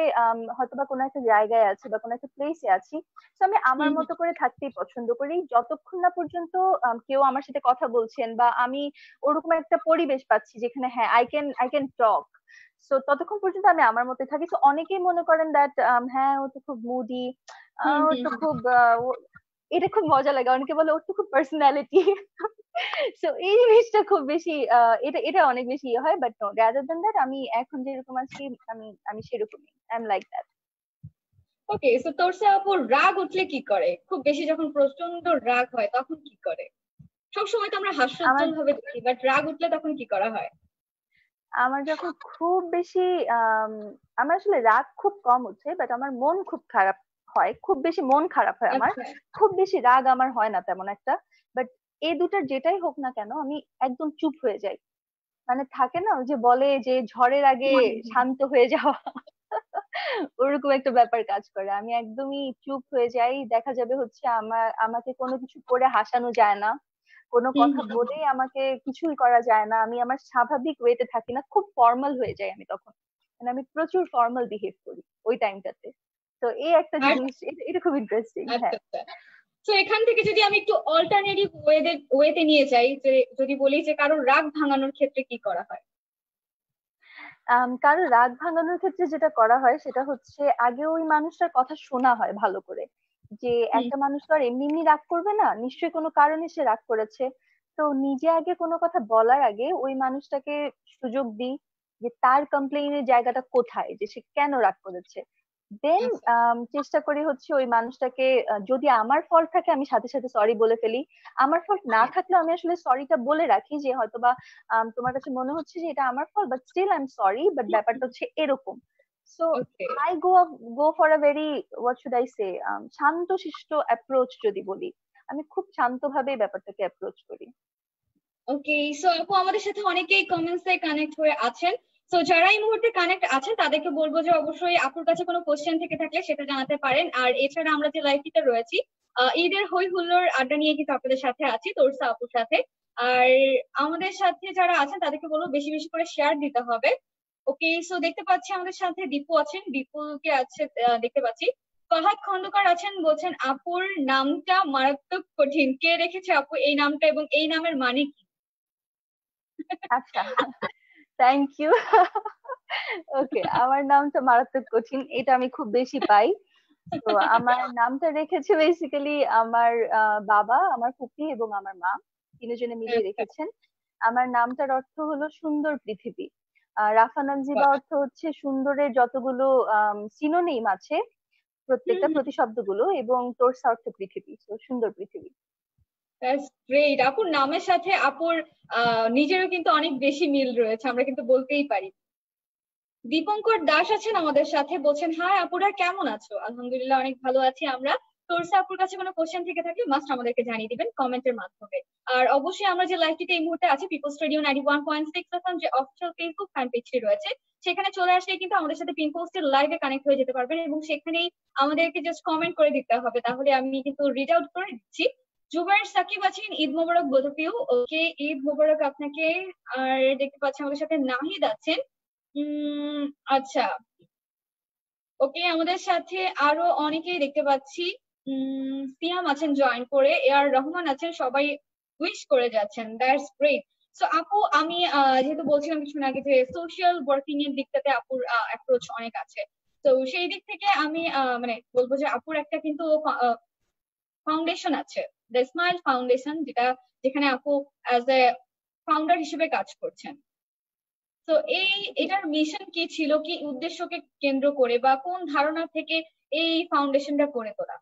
হয়তোবা কোনো একটা জায়গায় আছি বা কোনো একটা প্লেসে আছি, তো আমি আমার মতো করে থাকতেই পছন্দ করি, যতক্ষণ না পর্যন্ত কেউ আমার সাথে কথা বলছেন বা আমি ওরকম একটা পরিবেশ পাচ্ছি যেখানে হ্যাঁ আই ক্যান টক। সো ততক্ষণ পর্যন্ত আমি আমার মধ্যে থাকি। তো অনেকেই মনে করেন দ্যাট হ্যাঁ ও তো খুব মুডি, ও তো খুব এটা খুব মজা লাগে, অনেকে বলে ওর তো খুব পার্সোনালিটি। সো এই জিনিসটা খুব বেশি এটা এটা অনেক বেশি ইয়ে হয়, but no, rather than that আমি এখন যেরকম আছি আমি আমি সেরকমই, I am like that. Okay, so তোরসে আপু রাগ উঠলে কি করে, খুব বেশি যখন প্রচন্ড রাগ হয় তখন কি করে? সব সময় তো আমরা আমার হাস্যোজ্জ্বল ভাবে দেখি, বাট রাগ উঠলে তখন কি করা হয়? আমার যখন খুব বেশি আম, আমার আসলে রাগ খুব কম হচ্ছে, বাট আমার মন খুব খারাপ হয়, খুব বেশি মন খারাপ হয় আমার। আচ্ছা। খুব বেশি রাগ আমার হয় না তেমন একটা। বাট এই দুটার যেটাই হোক না কেন আমি একদম চুপ হয়ে যাই। মানে থাকে না ওই যে বলে যে ঝড়ের আগে শান্ত হয়ে যাওয়া। ওরকম একটা ব্যাপার কাজ করে, আমি একদমই চুপ হয়ে যাই। দেখা যাবে হচ্ছে আমাকে কোনো কিছু করে হাসানো যায় না, কোনো হুম কথা হুম হুম। বলে আমাকে কিছুই করা যায় না, আমি আমার স্বাভাবিক ওয়েতে থাকি না, খুব ফর্মাল হয়ে যাই আমি তখন। মানে আমি প্রচুর ফর্মাল বিহেভ করি ওই টাইমটাতে। তো এই একটা আর জিনিস, এটা খুব ইন্টারেস্টিং। আচ্ছা হ্যাঁ। আচ্ছা, তো এখান থেকে যদি আমি একটু অল্টারনেটিভ ওয়েতে নিয়ে যাই, যে যদি বলি যে কারোর রাগ ভাঙানোর ক্ষেত্রে কি করা হয়? কারো রাগ ভাঙানোর ক্ষেত্রে যেটা করা হয় সেটা হচ্ছে আগে ওই মানুষটার কথা শোনা হয় ভালো করে, যে হুম। একটা মানুষ তো আর এমনি এমনি রাগ করবে না, নিশ্চয়ই কোনো কারণে সে রাগ করেছে। তো নিজে আগে কোনো কথা বলার আগে ওই মানুষটাকে সুযোগ দিই যে তার কমপ্লেইনের জায়গাটা কোথায়, যে সে কেন রাগ করেছে। দেন আচ্ছা। চেষ্টা করি হচ্ছে ওই মানুষটাকে, যদি আমার ফল্ট থাকে আমি সাথে সাথে সরি বলে ফেলি। আমার ফল্ট না হুম। থাকলেও আমি আসলে সরিটা বলে রাখি, যে হয়তোবা তোমার কাছে মনে হচ্ছে যে এটা আমার fault, but still I am sorry, but ব্যাপারটা হচ্ছে এরকম। So okay. I go for a very, what should I say, শান্তশিষ্ট অ্যাপ্রোচ যদি বলি, আমি খুব শান্তভাবে ব্যাপারটাকে অ্যাপ্রোচ করি। ওকে, সো আপু আমাদের সাথে অনেকেই কমেন্টস এ কানেক্ট হয়ে আছেন। তো যারা এই মুহূর্তে কানেক্ট আছেন তাদেরকে বলবো যে অবশ্যই আপুর কাছে কোনো কোশ্চেন থেকে থাকলে সেটা জানাতে পারেন। আর এছাড়া আমরা যে লাইভটিতে রয়েছি, ঈদের হই হুল্লোড় আড্ডা নিয়ে কিন্তু আপনাদের সাথে আছি তোরসা আপুর সাথে। আর আমাদের সাথে যারা আছেন তাদেরকে বলবো বেশি বেশি করে শেয়ার দিতে হবে। ওকে, সো দেখতে পাচ্ছি আমাদের সাথে দীপু আছেন, বিপুলকে আছে দেখতে পাচ্ছি। ফাহাদ খন্দকার আছেন, বলছেন আপুর নামটা মারাত্মক কঠিন, কে রেখেছে আপু এই নামটা এবং এই নামের মানে কি? আচ্ছা, থ্যাংক ইউ। ওকে, আমার নামটা মারাত্মক কঠিন, এটা আমি খুব বেশি পাই। তো আমার নামটা রেখেছে বেসিক্যালি আমার বাবা, আমার ফুপি এবং আমার মা, তিনজনে মিলে আচ্ছা। রেখেছেন। আমার নামটার অর্থ হলো সুন্দর পৃথিবী। রাফা নামজিবা বাহ। অর্থ হচ্ছে সুন্দরের যতগুলো সিনোনিম আছে, হুম প্রত্যেকটা হুম। প্রতিশব্দগুলো, এবং তোরসা অর্থ পৃথিবী, তো সুন্দর পৃথিবী। দ্যাটস গ্রেট, আপুর নামের সাথে আপুর নিজেরও কিন্তু অনেক বেশি মিল রয়েছে, আমরা কিন্তু বলতেই পারি। দীপঙ্কর দাস আছেন আমাদের সাথে, বলছেন হাই আপুরা কেমন আছো? আলহামদুলিল্লাহ অনেক ভালো আছি আমরা। তোরসা আপুর কাছে কোনো কোশ্চেন থেকে থাকলে মাস্ট আমাদেরকে জানিয়ে দিবেন কমেন্টের মাধ্যমে। আর অবশ্যই আমরা যে লাইভটিতে এই মুহূর্তে আছি, পিপলস রেডিও 91.6 এফএম যে অফিসিয়াল ফেসবুক ফ্যান পেজটি রয়েছে, সেখানে চলে আসলে কিন্তু আমাদের সাথে পিন পোস্টের লাইভে কানেক্ট হয়ে যেতে পারবেন এবং সেখানেই আমাদেরকে জাস্ট কমেন্ট করে দিতে হবে, তাহলে আমি কিন্তু রিড আউট করে দিচ্ছি। জুবাইর সাকিব আছেন, ঈদ মোবারক বোথ অফ ইউ। ওকে, ঈদ মোবারক আপনাকে। আর দেখতে পাচ্ছি আমাদের সাথে নাহিদ আছেন। উম আচ্ছা, ওকে, আমাদের সাথে আরো অনেকেই দেখতে পাচ্ছি। সিয়াম আছেন জয়েন করে, এ আর রহমান আছেন, সবাই উইশ করে যাচ্ছেন, দ্যাটস গ্রেট। সো আপু আমি যেহেতু বলছিলাম কিছুক্ষণ আগে যে সোশ্যাল ওয়ার্কিং এর দিকটাতে আপুর অ্যাপ্রোচ অনেক আছে, তো সেই দিক থেকে আমি মানে বলবো যে আপুর একটা কিন্তু ফাউন্ডেশন আছে, দ্য স্মাইল ফাউন্ডেশন, যেখানে আপু অ্যাজ এ ফাউন্ডার হিসেবে কাজ করছেন। তো এটার মিশন কি ছিল, কি উদ্দেশ্যকে কেন্দ্র করে বা কোন ধারণা থেকে এই ফাউন্ডেশনটা গড়ে তোলা?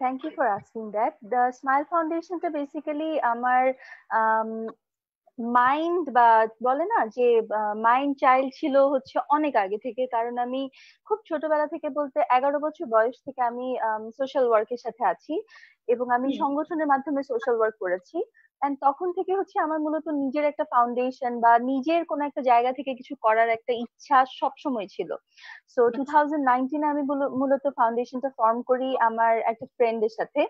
Thank you for asking that. The smile ফাউন্ডেশনটা বেসিক্যালি আমার মাইন্ড, বা বলে না যে মাইন্ড চাইল্ড ছিল হচ্ছে অনেক আগে থেকে, কারণ আমি খুব ছোটবেলা থেকে, বলতে 11 বছর বয়স থেকে আমি সোশ্যাল ওয়ার্কের সাথে আছি, এবং আমি হুম সংগঠনের মাধ্যমে সোশ্যাল ওয়ার্ক করেছি। এন্ড তখন থেকে হচ্ছে আমার মূলত নিজের একটা ফাউন্ডেশন বা নিজের কোনো একটা জায়গা থেকে কিছু করার একটা ইচ্ছা সব সময় ছিল। সো আচ্ছা। 2019 আমি মূলত ফাউন্ডেশনটা ফর্ম করি আমার একটা ফ্রেন্ডের সাথে।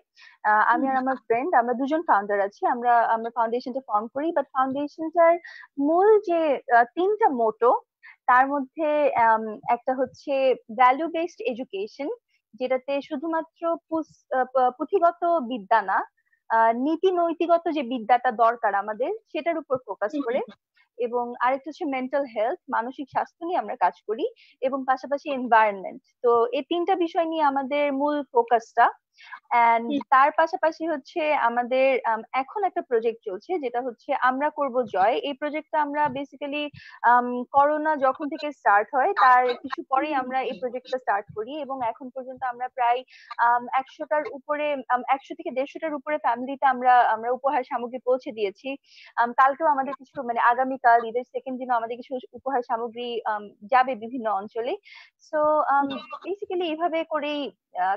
আমি হুম আর আমার ফ্রেন্ড, আমরা দুজন ফাউন্ডার আছি, আমরা আমরা ফাউন্ডেশনটা ফর্ম করি। বাট ফাউন্ডেশনটার মূল যে তিনটা মোটো, তার মধ্যে একটা হচ্ছে ভ্যালু বেসড এডুকেশন, যেটাতে শুধুমাত্র পুঁথিগত বিদ্যা না, নীতি নৈতিগত যে বিদ্যাটা দরকার আমাদের সেটার উপর ফোকাস হুম করে। হুম এবং আরেকটা হচ্ছে মেন্টাল হেলথ, মানসিক স্বাস্থ্য নিয়ে আমরা কাজ করি, এবং পাশাপাশি এনভায়রনমেন্ট। তো এই তিনটা বিষয় নিয়ে আমাদের মূল ফোকাসটা। এন্ড হুম তার পাশাপাশি হচ্ছে আমাদের এখন একটা প্রজেক্ট চলছে, যেটা হচ্ছে আমরা করব জয়। এই প্রজেক্টটা আমরা বেসিক্যালি করোনা যখন থেকে স্টার্ট হয় তার কিছু পরেই আমরা এই প্রজেক্টটা স্টার্ট করি, এবং এখন পর্যন্ত আমরা প্রায় 100টার উপরে, 100 থেকে 150টার উপরে ফ্যামিলিতে আমরা আমরা উপহার সামগ্রী পৌঁছে দিয়েছি। কালকেও আমাদের কিছু, মানে আগামীকাল ঈদের সেকেন্ড দিনও আমাদের কিছু উপহার সামগ্রী যাবে বিভিন্ন অঞ্চলে। সো হুম। বেসিক্যালি এইভাবে করেই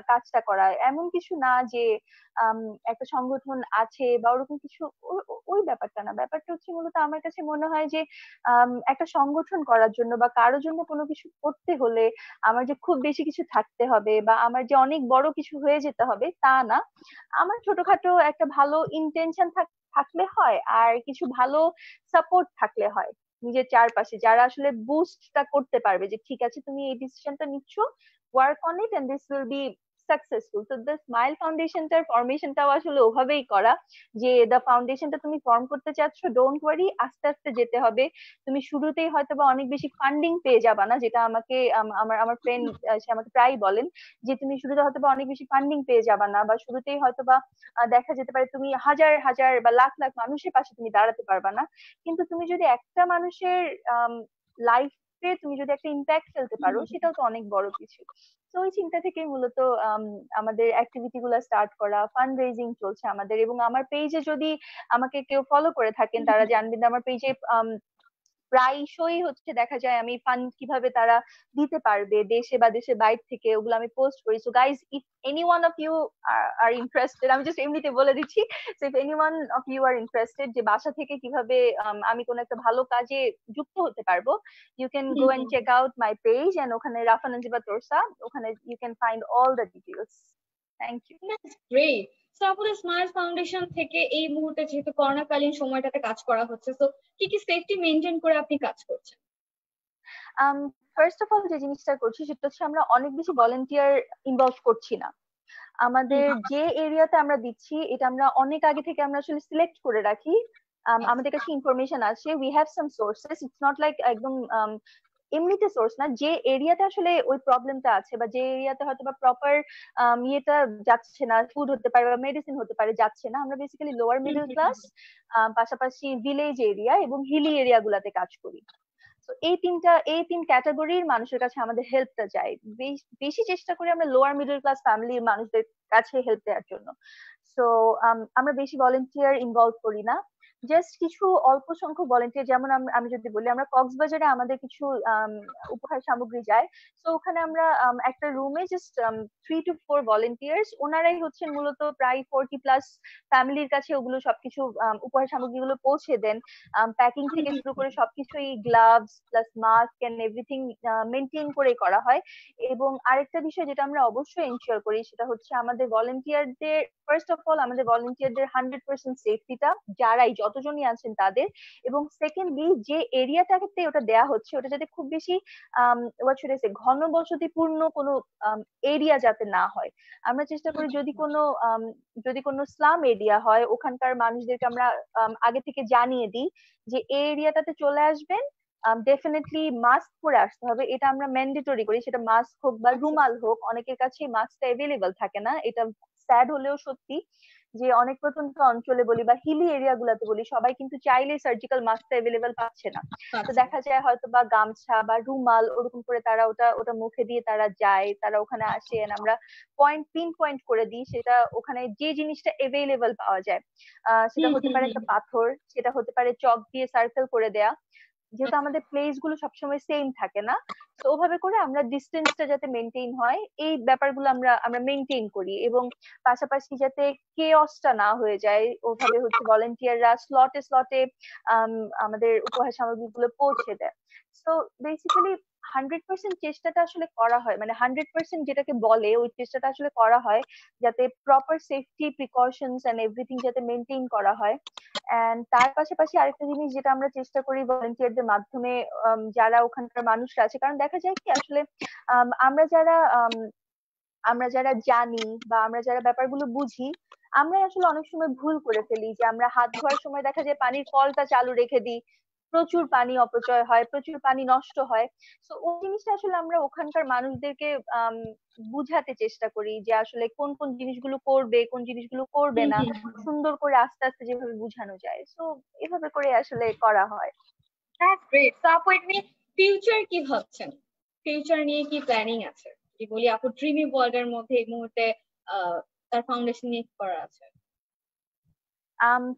কাজটা করা। এমন কিছু না যে একটা সংগঠন আছে বা ওরকম কিছু, ওই ব্যাপারটা না। ব্যাপারটা হচ্ছে মূলত আমার কাছে মনে হয় যে একটা সংগঠন করার জন্য বা কারোর জন্য কোনো কিছু করতে হলে আমার যে খুব বেশি কিছু থাকতে হবে বা আমার যে অনেক বড় কিছু হয়ে যেতে হবে তা না। আমার ছোটখাটো একটা ভালো ইন্টেনশন থাকলে হয়, আর কিছু ভালো সাপোর্ট থাকলে হয় নিজের চারপাশে, যারা আসলে বুস্টটা করতে পারবে যে ঠিক আছে তুমি এই ডিসিশনটা নিচ্ছ, work on it and this will be successful. তো দ্য স্মাইল ফাউন্ডেশনটার ফরমেশনটাও আসলে ওভাবেই করা, যে দ্য ফাউন্ডেশনটা তুমি ফর্ম করতে চাচ্ছ, ডোন্ট ওয়ারি, আস্তে আস্তে যেতে হবে। তুমি শুরুতেই হয়তো বা অনেক বেশি ফান্ডিং পেয়ে যাবা না, যেটা আমাকে আমার আমার ফ্রেন্ড সে আমাকে প্রায় বলেন যে তুমি শুরুতে হয়তো বা অনেক বেশি ফান্ডিং পেয়ে যাবা না, বা শুরুতেই হয়তো বা দেখা যেতে পারে তুমি হাজার হাজার বা লাখ লাখ মানুষের পাশে তুমি দাঁড়াতে পারবা না, কিন্তু তুমি যদি একটা মানুষের লাইফে তুমি যদি একটা ইম্প্যাক্ট ফেলতে পারো, সেটাও তো অনেক বড় কিছু। তো ওই চিন্তা থেকেই মূলত আমাদের অ্যাক্টিভিটি গুলো স্টার্ট করা। ফান্ড রেজিং চলছে আমাদের, এবং আমার পেজে যদি আমাকে কেউ ফলো করে থাকেন তারা জানবেন যে আমার পেজে প্রায়শই হচ্ছে দেখা যায় আমি ফান্ড কিভাবে তারা দিতে পারবে দেশে বা দেশের বাইরে থেকে, ওগুলো আমি পোস্ট করি। So guys, if any one of you are interested, আমি জাস্ট এমনিতে বলে দিচ্ছি, so if any one of you are interested যে বাসা থেকে কিভাবে আমি কোনো একটা ভালো কাজে যুক্ত হতে পারবো, you can go and check out my page, and ওখানে রাফা নাজিবা তোরসা, ওখানে you can find all the details. Thank you. That's great. So আপনাদের স্মাইল ফাউন্ডেশন থেকে এই মুহূর্তে যেহেতু করোনাকালীন সময়টাতে কাজ করা হচ্ছে, তো কি কি সেফটি মেনটেন করে আপনি কাজ করছেন? ফার্স্ট অফ অল যে জিনিসটা করছি সেটা হচ্ছে আমরা অনেক বেশি ভলেন্টিয়ার ইনভলভ করছি না। আমাদের যে এরিয়াতে আমরা দিচ্ছি এটা আমরা অনেক আগে থেকে আমরা আসলে সিলেক্ট করে রাখি। আমাদের কাছে ইনফরমেশন আছে, we have some sources, it's not like একদম এমনিতে সোর্স না। যে এরিয়াতে আসলে ওই প্রবলেমটা আছে বা যে এরিয়াতে হয়তো বা প্রপার ইয়েটা যাচ্ছে না, ফুড হতে পারে বা মেডিসিন হতে পারে যাচ্ছে না, আমরা বেসিক্যালি লোয়ার মিডল ক্লাস, পাশাপাশি ভিলেজ এরিয়া এবং হিলি এরিয়া গুলাতে কাজ করি। তো এই তিন ক্যাটাগরির মানুষের কাছে আমাদের হেল্পটা যায়। বেশি চেষ্টা করি আমরা লোয়ার মিডল ক্লাস ফ্যামিলির মানুষদের কাছে হেল্প দেওয়ার জন্য। সো আমরা বেশি ভলেন্টিয়ার ইনভলভ করি না, জাস্ট কিছু অল্প সংখ্যক ভলেন্টিয়ার। যেমন আমি যদি বলি, আমরা কক্সবাজারে আমাদের কিছু উপহার সামগ্রী যায়, তো ওখানে আমরা একটা রুমে জাস্ট 3 to 4 ভলেন্টিয়ার্স, ওনারাই হচ্ছেন মূলত প্রায় 40+ ফ্যামিলির কাছে ওগুলো সবকিছু উপহার সামগ্রীগুলো পৌঁছে দেন। প্যাকিং থেকে শুরু করে সবকিছুই, gloves plus mask and everything maintain করে করা হয়। এবং আরেকটা বিষয় যেটা আমরা অবশ্যই এনশিওর করি সেটা হচ্ছে আমাদের ভলেন্টিয়ারদের, ফার্স্ট অফ অল আমাদের ভলেন্টিয়ারদের 100% সেফটিটা, যারাই যতজনই আছেন তাদের। এবং সেকেন্ডলি যে এরিয়াটাতে ওটা দেয়া হচ্ছে ওটা যাতে খুব বেশি হোয়াট শুড আই সে ঘনবসতিপূর্ণ কোনো এরিয়া যাতে না হয়। আমরা চেষ্টা করি যদি কোনো স্লাম এরিয়া হয় ওখানকার মানুষদেরকে আমরা আগে থেকে জানিয়ে দিই যে এই এরিয়াটাতে চলে আসবেন, ডেফিনেটলি মাস্ক পরে আসতে হবে, এটা আমরা ম্যান্ডেটরি করি। সেটা মাস্ক হোক বা রুমাল হোক, অনেকের কাছে মাস্কটা অ্যাভেলেবল থাকে না, এটা স্যাড হলেও সত্যি যে অনেক প্রত্যন্ত অঞ্চলে বলি বা হিলি এরিয়া গুলাতে বলি, সবাই কিন্তু চাইলে সার্জিক্যাল মাস্কটা অ্যাভেলেবল পাচ্ছে না। তো দেখা যায় হয়তো বা গামছা বা রুমাল ওরকম করে তারা ওটা ওটা মুখে দিয়ে তারা যায়, তারা ওখানে আসে, আমরা পিন পয়েন্ট করে দিই সেটা ওখানে যে জিনিসটা অ্যাভেলেবল পাওয়া যায়। সেটা হতে পারে একটা পাথর, সেটা হতে পারে চক দিয়ে সার্কেল করে দেয়া, যেহেতু আমাদের প্লেস গুলো সবসময় সেম থাকে না, তো ওভাবে করে আমরা ডিস্টেন্সটা যাতে মেনটেন হয় এই ব্যাপারগুলো আমরা আমরা মেনটেন করি। এবং পাশাপাশি যাতে কেওসটা না হয়ে যায়, ওভাবে হচ্ছে ভলেন্টিয়াররা স্লটে স্লটে আমাদের উপহার সামগ্রীগুলো পৌঁছে দেয়। সো বেসিক্যালি 100% চেষ্টাটা আসলে করা হয়, মানে 100% যেটাকে বলে ওই চেষ্টাটা আসলে করা হয় যাতে proper safety precautions and everything যাতে মেনটেন করা হয়। এন্ড তার পাশাপাশি আরেকটা জিনিস যেটা আমরা চেষ্টা করি ভলেন্টিয়ারদের মাধ্যমে, যারা ওখানকার মানুষরা আছে, কারণ দেখা যায় কি আসলে আমরা যারা আমরা যারা জানি বা আমরা যারা ব্যাপারগুলো বুঝি, আমরা আসলে অনেক সময় ভুল করে ফেলি যে আমরা হাত ধোয়ার সময় দেখা যায় পানির কলটা চালু রেখে দিই, প্রচুর পানি অপচয় হয়, প্রচুর পানি নষ্ট হয়। তো ওই জিনিসটা আসলে আমরা ওখানকার মানুষদেরকে বুঝাতে চেষ্টা করি যে আসলে কোন কোন জিনিসগুলো করবে, কোন জিনিসগুলো করবে না, সুন্দর করে আস্তে আস্তে যেভাবে বুঝানো যায়। তো এভাবে করে আসলে করা হয়। That's great. তো আপু এটা নিয়ে ফিউচার কি ভাবছেন? ফিউচার নিয়ে কি প্ল্যানিং আছে? কি বলি আপু, ড্রিমি ওয়ার্ল্ড এর মধ্যে এই মুহূর্তে তার ফাউন্ডেশন নিয়ে কি করা আছে?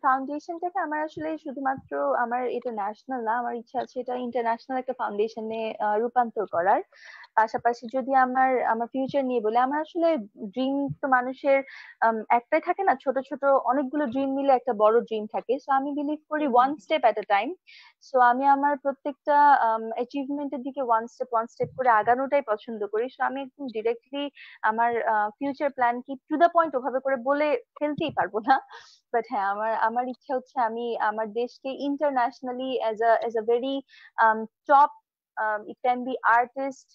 ফাউন্ডেশনটাকে আমার আসলে শুধুমাত্র আমার এটা ন্যাশনাল না, আমার ইচ্ছা আছে এটা ইন্টারন্যাশনাল একটা ফাউন্ডেশনে রূপান্তর করার। পাশাপাশি যদি আমার আমার ফিউচার নিয়ে বলে, আমার আসলে ড্রিম তো মানুষের একটাই থাকে না, ছোট ছোট অনেকগুলো ড্রিম মিলে একটা বড় ড্রিম থাকে। সো আমি বিলিভ করি ওয়ান স্টেপ এট এ টাইম। সো আমি আমার প্রত্যেকটা অ্যাচিভমেন্টের দিকে ওয়ান স্টেপ করে আগানোটাই পছন্দ করি। সো আমি একদম ডিরেক্টলি আমার ফিউচার প্ল্যান কি টু দ্য পয়েন্ট ওভাবে করে বলে ফেলতেই পারবো না। বাট হ্যাঁ, আমার আমার ইচ্ছা হচ্ছে আমি আমার দেশকে internationally as a very top, it can be artist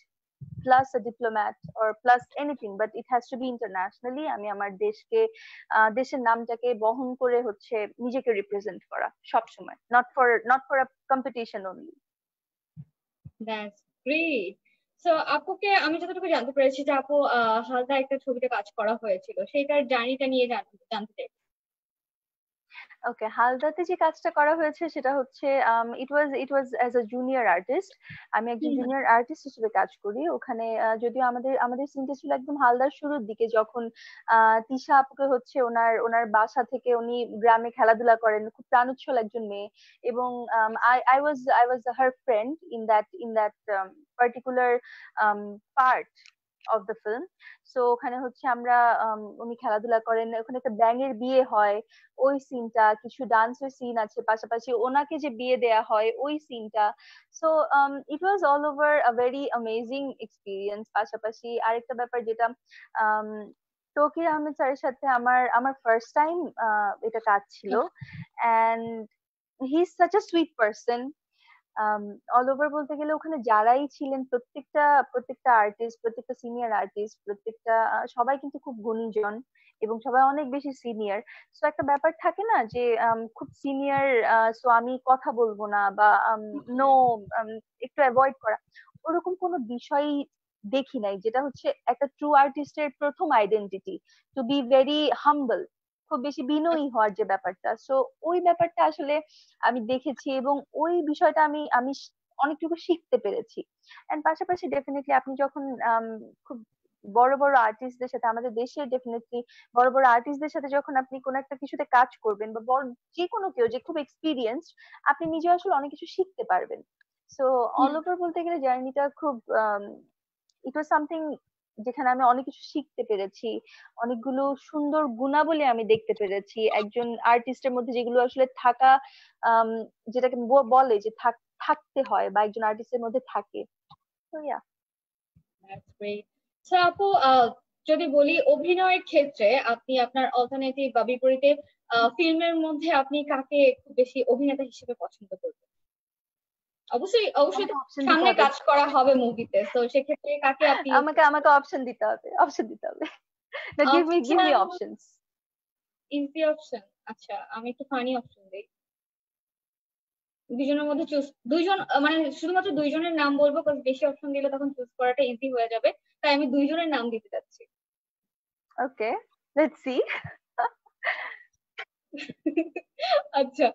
plus a diplomat or plus anything, but it has to be internationally. আমি আমার দেশকে দেশের নামটাকে বহন করে হচ্ছে নিজেকে রিপ্রেজেন্ট করা সব সময়, not for a competition only. That's great. So আপুকে আমি যতটুকু জানতে পেরেছি যে আপু হালদা একটা ছবিতে কাজ করা হয়েছিল, সেইটার জার্নিটা নিয়ে জানতে চাই। ওকে, হালদাতে যে কাজটা করা হয়েছে সেটা হচ্ছে it was as a junior artist. আমি একজন জুনিয়র আর্টিস্ট হিসেবে কাজ করি ওখানে। যদিও আমাদের আমাদের সিনটা ছিল একদম হালদার শুরুর দিকে, যখন তিশা আপুকে হচ্ছে ওনার ওনার বাসা থেকে উনি গ্রামে খেলাধুলা করেন, খুব প্রাণোচ্ছল একজন মেয়ে। এবং I was her friend in that particular part of the film. So ওখানে হচ্ছে আমরা উনি খেলাধুলা করেন, ওখানে একটা ব্যাঙের বিয়ে হয়, ওই সিনটা, কিছু ডান্সের সিন আছে, পাশাপাশি ওনাকে যে বিয়ে দেয়া হয় ওই সিনটা। So it was all over a very amazing experience. পাশাপাশি আরেকটা ব্যাপার যেটা, um, তৌকির আহমেদ স্যারের সাথে আমার আমার ফার্স্ট টাইম এটা কাজ ছিল। And he is such a sweet person. All over বলতে গেলে ওখানে যারাই ছিলেন প্রত্যেকটা প্রত্যেকটা আর্টিস্ট, প্রত্যেকটা সিনিয়র আর্টিস্ট, প্রত্যেকটা সবাই কিন্তু খুব গুণীজন এবং সবাই অনেক বেশি সিনিয়র। সো একটা ব্যাপার থাকে না যে খুব সিনিয়র, সো আমি কথা বলবো না, বা নো, একটু অ্যাভয়েড করা, ওরকম কোনো বিষয় দেখি নাই। যেটা হচ্ছে একটা ট্রু আর্টিস্টের প্রথম identity, to be very humble, খুব বেশি বিনয়ী হওয়ার যে ব্যাপারটা। সো ওই ব্যাপারটা আসলে আমি দেখেছি এবং ওই বিষয়টা আমি আমি অনেকটুকু শিখতে পেরেছি। এন্ড পাশাপাশি ডেফিনেটলি আপনি যখন খুব বড় বড় আর্টিস্টদের সাথে, আমাদের দেশের ডেফিনেটলি বড় বড় আর্টিস্টদের সাথে যখন আপনি কোন একটা কিছুতে কাজ করবেন, বা বড় যে কোনো কেউ যে খুব এক্সপিরিয়েন্স, আপনি নিজে আসলে অনেক কিছু শিখতে পারবেন। সো অল ওভার বলতে গেলে জার্নিটা খুব, ইট ওয়াজ সামথিং যেখানে আমি অনেক কিছু শিখতে পেরেছি, অনেকগুলো সুন্দর গুণাবলী আমি দেখতে পেরেছি একজন আর্টিস্টের মধ্যে, যেগুলো আসলে থাকা, যেটাকে বলে যে থাকতে হয় বা একজন আর্টিস্টের মধ্যে থাকে। তো ইয়া, দ্যাটস গ্রেট। সো আপু, যদি বলি অভিনয়ের ক্ষেত্রে আপনি আপনার অল্টারনেটিভ বা বিপরীতে ফিল্মের মধ্যে আপনি কাকে খুব বেশি অভিনেতা হিসেবে পছন্দ করবেন? অবশ্যই অবশ্যই আমাকে তো অপশন দিতে সামনে হবে, কাজ করা হবে মুভিতে, তো সেক্ষেত্রে কাকে আপনি আমাকে আমাকে অপশন দিতে হবে, অপশন দিতে হবে। না, give me option? Options. Easy option? আচ্ছা, আমি একটু ফানি অপশন দিই। দুজনের মধ্যে চুজ, দুইজন মানে শুধুমাত্র দুইজনের নাম বলবো, কারণ বেশি অপশন দিলে তখন চুজ করাটা ইজি হয়ে যাবে। তাই আমি দুইজনের নাম দিতে চাচ্ছি। ওকে, লেটস সি। আচ্ছা,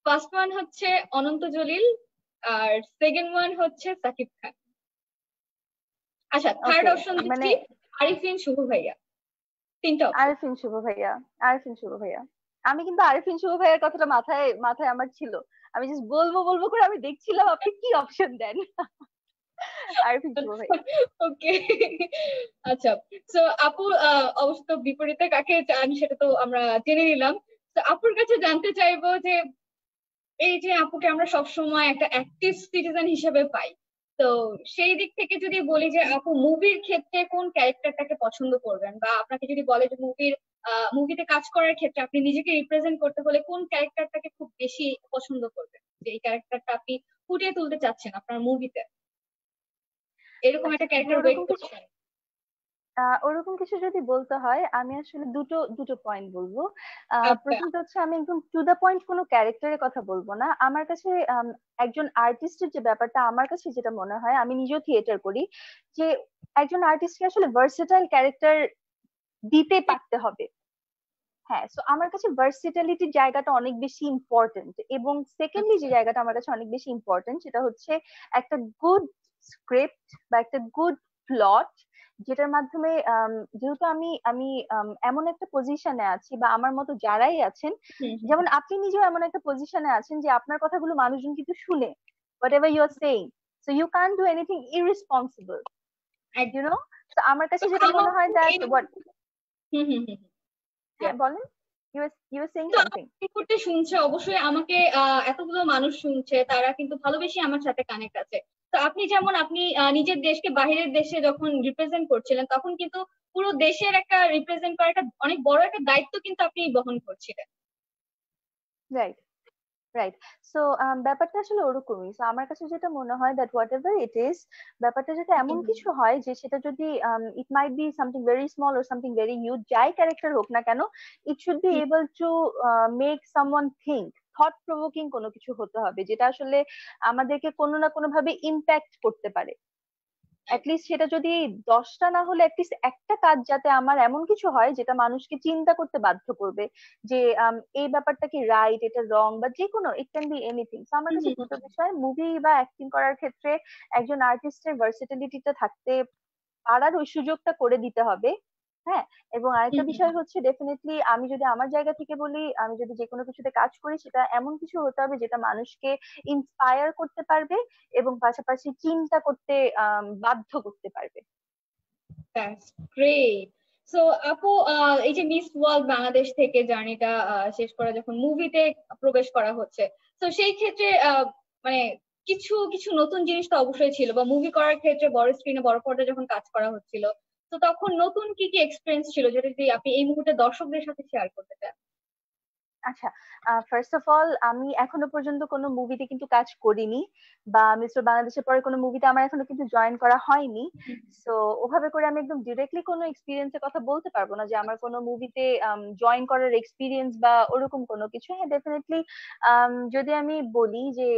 ফার্স্ট ওয়ান হচ্ছে অনন্ত জলিল, আর সেকেন্ড ওয়ান হচ্ছে সাকিব খান। আচ্ছা, থার্ড ওকে, অপশন মানে দিচ্ছি আরিফিন শুভ ভাইয়া। তিনটা অপশন। আরিফিন শুভ ভাইয়া, আরিফিন শুভ ভাইয়া। আমি কিন্তু আরিফিন শুভ ভাইয়ার কথাটা মাথায় মাথায় আমার ছিল, আমি জাস্ট বলবো বলবো করে আমি দেখছিলাম আপনি কি অপশন দেন। আরিফিন শুভ ভাইয়া। ওকে, আচ্ছা। সো আপু অবশ্য তো বিপরীতে কাকে চান সেটা তো আমরা জেনে নিলাম। তো আপুর কাছে জানতে চাইবো যে এই যে আপুকে আমরা সবসময় একটা অ্যাক্টিভ সিটিজেন হিসেবে পাই, তো সেই দিক থেকে যদি বলি যে আপু মুভির ক্ষেত্রে কোন ক্যারেক্টারটাকে পছন্দ করবেন, বা আপনাকে যদি বলে যে মুভিতে কাজ করার ক্ষেত্রে আপনি নিজেকে রিপ্রেজেন্ট করতে হলে কোন ক্যারেক্টারটাকে খুব বেশি পছন্দ করবেন, যে এই ক্যারেক্টারটা আপনি ফুটিয়ে তুলতে চাচ্ছেন আপনার মুভিতে, এরকম আচ্ছা, একটা ক্যারেক্টার ওয়েট করছেন? ওরকম কিছু যদি বলতে হয়, আমি আসলে দুটো দুটো পয়েন্ট বলবো। আচ্ছা। প্রথমত হচ্ছে আমি একদম টু দা পয়েন্ট কোনো ক্যারেক্টারের কথা বলবো না। আমার কাছে একজন আর্টিস্টের যে ব্যাপারটা, আমার কাছে যেটা মনে হয়, আমি নিজেও থিয়েটার করি, যে একজন আর্টিস্টকে আসলে ভার্সেটাইল ক্যারেক্টার দিতে পারতে হবে। হ্যাঁ, সো আমার কাছে ভার্সিটালিটির জায়গাটা অনেক বেশি ইম্পর্টেন্ট। এবং সেকেন্ডলি আচ্ছা। যে জায়গাটা আমার কাছে অনেক বেশি ইম্পর্টেন্ট, সেটা হচ্ছে একটা গুড স্ক্রিপ্ট বা একটা গুড প্লট, যেটার মাধ্যমে যেহেতু আমি আমি এমন একটা পজিশনে আছি বা আমার মতো যারাই আছেন, যেমন আপনি নিজেও এমন একটা পজিশনে আছেন যে আপনার কথাগুলো মানুষজন কিন্তু শুনে, whatever you are saying, so you can do anything irresponsible, you know. তো আমার কাছে যেটা মনে হয় দ্যাট হোয়াট, হ্যাঁ বলেন, ইউ আর সেইং সামথিং। করতে শুনছে অবশ্যই আমাকে, এতগুলো মানুষ শুনছে, তারা কিন্তু ভালোবেসে আমার সাথে কানেক্ট আছে। তো আপনি যেমন আপনি নিজের দেশকে বাহিরের দেশে যখন রিপ্রেজেন্ট করছিলেন, তখন কিন্তু পুরো দেশের একটা রিপ্রেজেন্ট করার একটা অনেক বড় একটা দায়িত্ব কিন্তু আপনি বহন করছিলেন। Right, right. সো ব্যাপারটা আসলে ওরকমই। সো আমার কাছে যেটা মনে হয় that whatever it is, ব্যাপারটা যদি এমন কিছু হয় যে সেটা যদি it might be something very small or something very huge, যাই ক্যারেক্টার হোক না কেন, it should be able to make someone think, thought provoking কোনো কিছু হতে হবে যেটা আসলে আমাদেরকে কোনো না কোনো ভাবে ইম্প্যাক্ট করতে পারে। অ্যাটলিস্ট সেটা যদি 10টা না হলে অ্যাটলিস্ট একটা কাজ যাতে আমার এমন কিছু হয় যেটা মানুষকে চিন্তা করতে বাধ্য করবে যে এই ব্যাপারটা কি রাইট, এটা রং, বা যে কোনো, ইট ক্যান বি এনিথিং। তো আমার কাছে দুটো বিষয়, মুভি বা অ্যাক্টিং করার ক্ষেত্রে একজন আর্টিস্টের ভার্সিটিলিটিটা থাকতে পারার ওই সুযোগটা করে দিতে হবে। হ্যাঁ, এবং আরেকটা বিষয় হচ্ছে ডেফিনেটলি আমি যদি আমার জায়গা থেকে বলি, আমি যদি যে কোনো কিছুতে কাজ করি সেটা এমন কিছু হতে হবে যেটা মানুষকে ইন্সপায়ার করতে পারবে এবং পাশাপাশি চিন্তা করতে বাধ্য করতে পারবে। That's great. সো আপু, এই যে মিস ওয়ার্ল্ড বাংলাদেশ থেকে জার্নিটা শেষ করা যখন মুভিতে প্রবেশ করা হচ্ছে, তো সেই ক্ষেত্রে মানে কিছু কিছু নতুন জিনিস তো অবশ্যই ছিল, বা মুভি করার ক্ষেত্রে বড় স্ক্রিনে বড় পর্দায় যখন কাজ করা হচ্ছিল, তো তখন নতুন কি কি এক্সপিরিয়েন্স ছিল যেটা যদি আপনি এই মুহূর্তে দর্শকদের সাথে শেয়ার করতে চান? আচ্ছা, ফার্স্ট অফ অল আমি এখনো পর্যন্ত কোনো মুভিতে কিন্তু কাজ করিনি, বা মিস্টার বাংলাদেশের পরে কোনো মুভিতে আমার এখনো কিন্তু জয়েন করা হয়নি। সো ওভাবে করে আমি একদম ডিরেক্টলি কোনো এক্সপিরিয়েন্সের কথা বলতে পারবো না যে আমার কোনো মুভিতে জয়েন করার এক্সপিরিয়েন্স বা ওরকম কোনো কিছু। হ্যাঁ ডেফিনেটলি যদি আমি বলি যে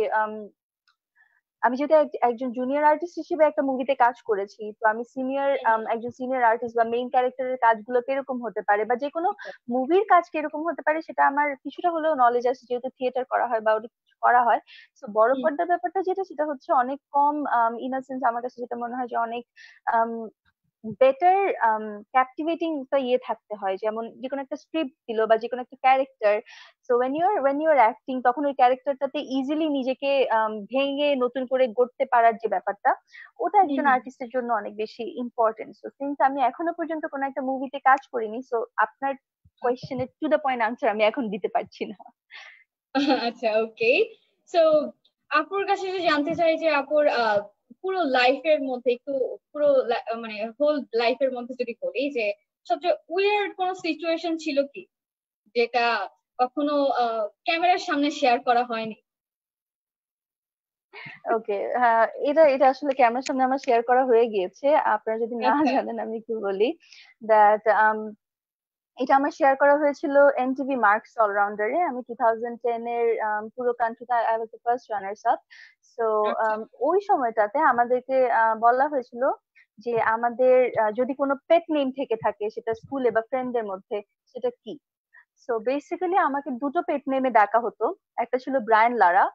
আমি যদি একজন জুনিয়র আর্টিস্ট হিসেবে একটা মুভিতে কাজ করেছি, তো আমি সিনিয়র একজন সিনিয়র আর্টিস্ট বা মেইন ক্যারেক্টারের কাজগুলো কিরকম হতে পারে বা যে কোনো মুভির কাজ কিরকম হতে পারে সেটা আমার কিছুটা হলেও নলেজ আছে, যেহেতু থিয়েটার করা হয় বা ওটা কিছু করা হয়। তো বড় পর্দার ব্যাপারটা যেটা, সেটা হচ্ছে অনেক কম, ইন আ সেন্স আমার কাছে যেটা মনে হয় যে অনেক বেটার ক্যাপটিভেটিং একটা ইয়ে থাকতে হয়, যেমন যে কোনো একটা স্ক্রিপ্ট দিল বা যে কোনো একটা character, so when you are acting তখন ওই ক্যারেক্টারটাতে ইজিলি নিজেকে ভেঙে নতুন করে গড়তে পারার যে ব্যাপারটা, ওটা একজন আর্টিস্টের জন্য অনেক বেশি ইম্পর্টেন্ট। সো সিন্স আমি এখনো পর্যন্ত কোনো একটা মুভিতে কাজ করিনি, সো আপনার কোয়েশ্চেনের টু দ্য পয়েন্ট আনসার আমি এখন দিতে পারছি না। আচ্ছা, ওকে। সো আপুর কাছে যদি জানতে চাই যে আপুর পুরো লাইফের মধ্যে একটু, পুরো মানে হোল লাইফের মধ্যে যদি বলি যে সবচেয়ে উইয়ার্ড কোন সিচুয়েশন ছিল কি, যেটা কখনো ক্যামেরার সামনে শেয়ার করা হয়নি? ওকে, হ্যাঁ, এটা এটা আসলে ক্যামেরার সামনে আমার শেয়ার করা হয়ে গিয়েছে। আপনারা যদি না আচ্ছা। জানেন আমি একটু বলি দ্যাট এটা আমার শেয়ার করা হয়েছিল এনটিভি মার্কস অলরাউন্ডারে। আমি 2010 এর পুরো কান্ট্রিতে I was the first runners up. So আচ্ছা। ওই সময়টাতে আমাদেরকে বলা হয়েছিল যে আমাদের যদি কোনো পেট নেম থেকে থাকে সেটা স্কুলে বা ফ্রেন্ডদের মধ্যে, সেটা কি। সো বেসিক্যালি আমাকে দুটো পেট নেমে ডাকা হতো। একটা ছিল ব্রায়ান লারা,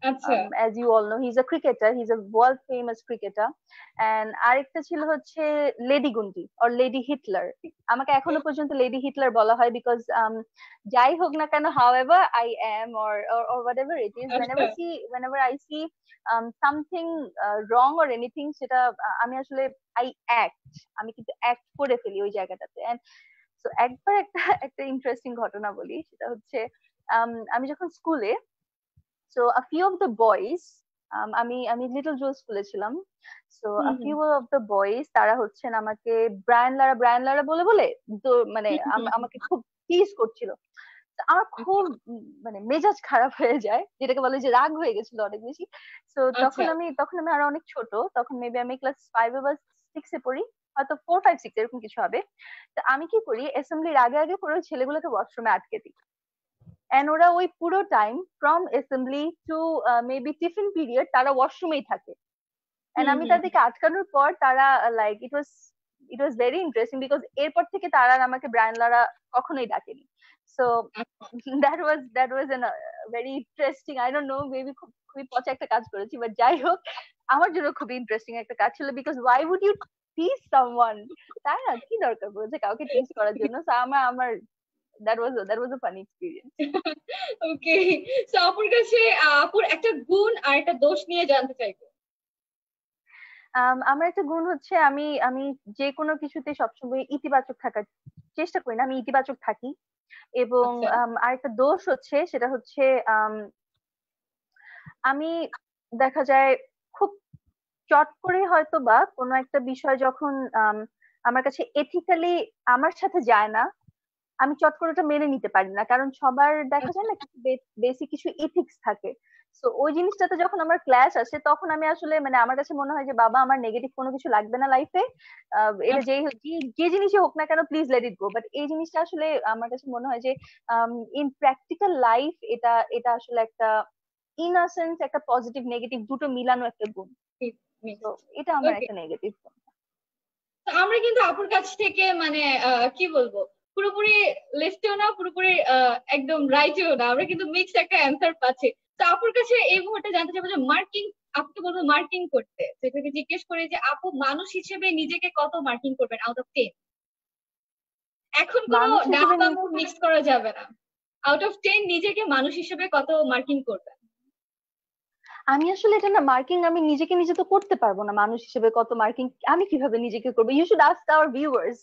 আচ্ছা। as you all know, he's a cricketer, he's a world famous cricketer. And আরেকটা ছিল হচ্ছে লেডি গুন্ডি অর লেডি হিটলার। আমাকে এখনো পর্যন্ত লেডি হিটলার বলা হয় বিকজ যাই হোক না কেন, however I am or whatever it is, আচ্ছা। whenever I see something wrong or anything, সেটা আমি আসলে I act, আমি কিন্তু অ্যাক্ট করে ফেলি ওই জায়গাটাতে। এন্ড সো একবার একটা একটা ইন্টারেস্টিং ঘটনা বলি, সেটা হচ্ছে আমি যখন স্কুলে, so a few of the boys, আমি আমি লিটল জো স্কুলে ছিলাম। So a few of the boys তারা হচ্ছেন আমাকে ব্রায়ান লারা বলে বলে তো মানে আমাকে খুব টিজ করছিল। তো আমার খুব মানে মেজাজ খারাপ হয়ে যায়, যেটাকে বলে যে রাগ হয়ে গেছিল অনেক বেশি। তো আচ্ছা। তখন আমি আরো অনেক ছোট, তখন মেবি আমি ক্লাস 5 বা 6 এ পড়ি, হয়তো 4 5 6 এরকম কিছু হবে। তো আমি কি করি, অ্যাসেম্বলির আগে আগে করে ওই ছেলেগুলোকে ওয়াশরুমে আটকে দিই। এন্ড ওরা ওই পুরো time from assembly to maybe tiffin period তারা ওয়াশরুমেই থাকে। এন্ড আমি তাদেরকে আটকানোর পর তারা like it was very interesting because এরপর থেকে তারা আর আমাকে ব্রায়ান লারা কখনোই ডাকেনি। So that was an very interesting, I don't know, maybe খুবই পচা একটা কাজ করেছি, বাট যাই হোক আমার জন্য খুবই ইন্টারেস্টিং একটা কাজ ছিল। Because why would you tease someone, তাই না? কি দরকার পড়েছে কাউকে টিজ করার জন্য? সো আমার that was a funny experience. Okay, so আপুর কাছে আপুর একটা গুণ আর একটা দোষ নিয়ে জানতে চাইবো। আমার একটা গুণ হচ্ছে আমি আমি যে কোনো কিছুতে সবসময় ইতিবাচক থাকার চেষ্টা করি না, আমি ইতিবাচক থাকি। এবং আচ্ছা। আরেকটা দোষ হচ্ছে সেটা হচ্ছে আমি দেখা যায় খুব চট করে হয়তো বা কোনো একটা বিষয় যখন আমার কাছে এথিক্যালি আমার সাথে যায় না, আমি চট করে ওটা মেনে নিতে পারি না, কারণ সবার দেখা যায় না কিছু বেসিক কিছু ইথিক্স থাকে। তো ওই জিনিসটাতে যখন আমার ক্লাস আসে তখন আমি আসলে মানে আমার কাছে মনে হয় যে বাবা আমার নেগেটিভ কোনো কিছু লাগবে না লাইফে, এটা যেই যে জিনিসই হোক না কেন please let it go. But এই জিনিসটা আসলে আমার কাছে মনে হয় যে ইন প্র্যাকটিক্যাল লাইফ এটা এটা আসলে একটা ইনোসেন্স, একটা পজিটিভ নেগেটিভ দুটো মিলানো একটা গুণ। তো এটা আমার ওকে, একটা নেগেটিভ। তো আমরা কিন্তু আপুর কাছ থেকে মানে কি বলবো, পুরোপুরি লেফটেও না, পুরোপুরি একদম রাইটেও না, আমরা কিন্তু মিক্স একটা অ্যান্সার পাচ্ছি। তো আপুর কাছে এই মুহূর্তে জানতে চাইবো যে মার্কিং, আপুকে বলবো মার্কিং করতে, সেটাকে জিজ্ঞেস করে যে আপু মানুষ হিসেবে নিজেকে কত মার্কিং করবেন আউট অফ 10? এখন কোনো মানুষ ডাব হিসেবে বা মুখ মিক্স করা যাবে না। আউট অফ 10 নিজেকে মানুষ হিসেবে কত মার্কিং করবেন? আমি আসলে এটা না মার্কিং, আমি নিজেকে নিজে তো করতে পারবো না মানুষ হিসেবে কত মার্কিং আমি কিভাবে নিজেকে করবো। You should ask our viewers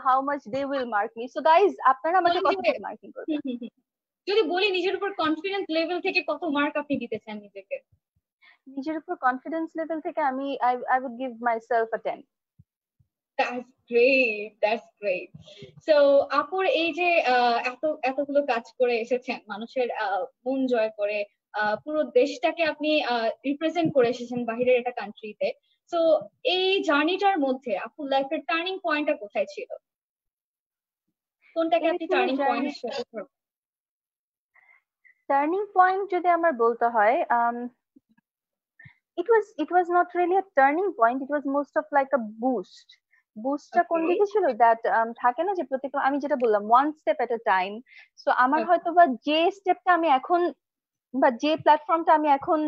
how much they will mark me. So guys আপনারা আমাকে বলেন কত যে থেকে মার্কিং করবেন? যদি বলি নিজের উপর কনফিডেন্স লেভেল থেকে কত মার্ক আপনি দিতে চান নিজেকে? নিজের উপর কনফিডেন্স লেভেল থেকে আমি I would give myself a 10। That's great, that's great. So আপুর এই যে এতগুলো কাজ করে এসেছেন, মানুষের মন জয় করে, পুরো দেশটাকে আপনি রিপ্রেজেন্ট করে এসেছেন বাহিরের একটা কান্ট্রিতে। সো এই জার্নিটার মধ্যে আপুর লাইফের টার্নিং পয়েন্টটা কোথায় ছিল? কোনটাকে এই আপনি পুরো টার্নিং পয়েন্ট জার্নি হিসেবে ধরবেন? টার্নিং পয়েন্ট যদি আমার বলতে হয়, it was not really a turning point, it was most of like a বুস্টটা কোন ওকে। দিকে ছিল দ্যাট থাকে না যে প্রত্যেক আমি যেটা বললাম ওয়ান স্টেপ এট আ টাইম। সো আমার হয়তো বা যে স্টেপটা আমি এখন বা যে প্ল্যাটফর্মটা আমি এখন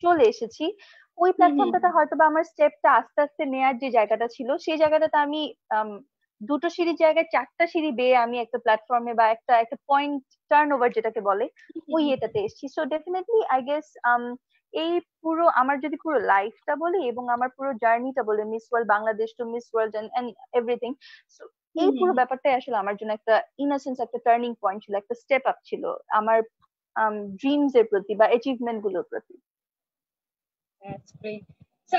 চলে এসেছি ওই হুম হুম প্ল্যাটফর্মটাতে হয়তো বা আমার স্টেপটা আস্তে আস্তে নেয়ার যে জায়গাটা ছিল সেই জায়গাটাতে আমি আম, দুটো সিঁড়ির জায়গায় চারটা সিঁড়ি বেয়ে আমি একটা প্ল্যাটফর্মে বা একটা একটা পয়েন্ট টার্ন ওভার যেটাকে বলে ওই এটাতে এসেছি। সো ডেফিনেটলি আই গেস এই পুরো আমার যদি পুরো লাইফটা বলি এবং আমার পুরো জার্নিটা বলি Miss World Bangladesh to Miss World and everything, hmm এই হুম পুরো হুম। ব্যাপারটাই আসলে আমার জন্য একটা ইনোসেন্স, একটা টার্নিং পয়েন্ট ছিল, একটা স্টেপ আপ ছিল আমার ড্রিমস এর প্রতি বা অ্যাচিভমেন্ট গুলোর প্রতি। That's great.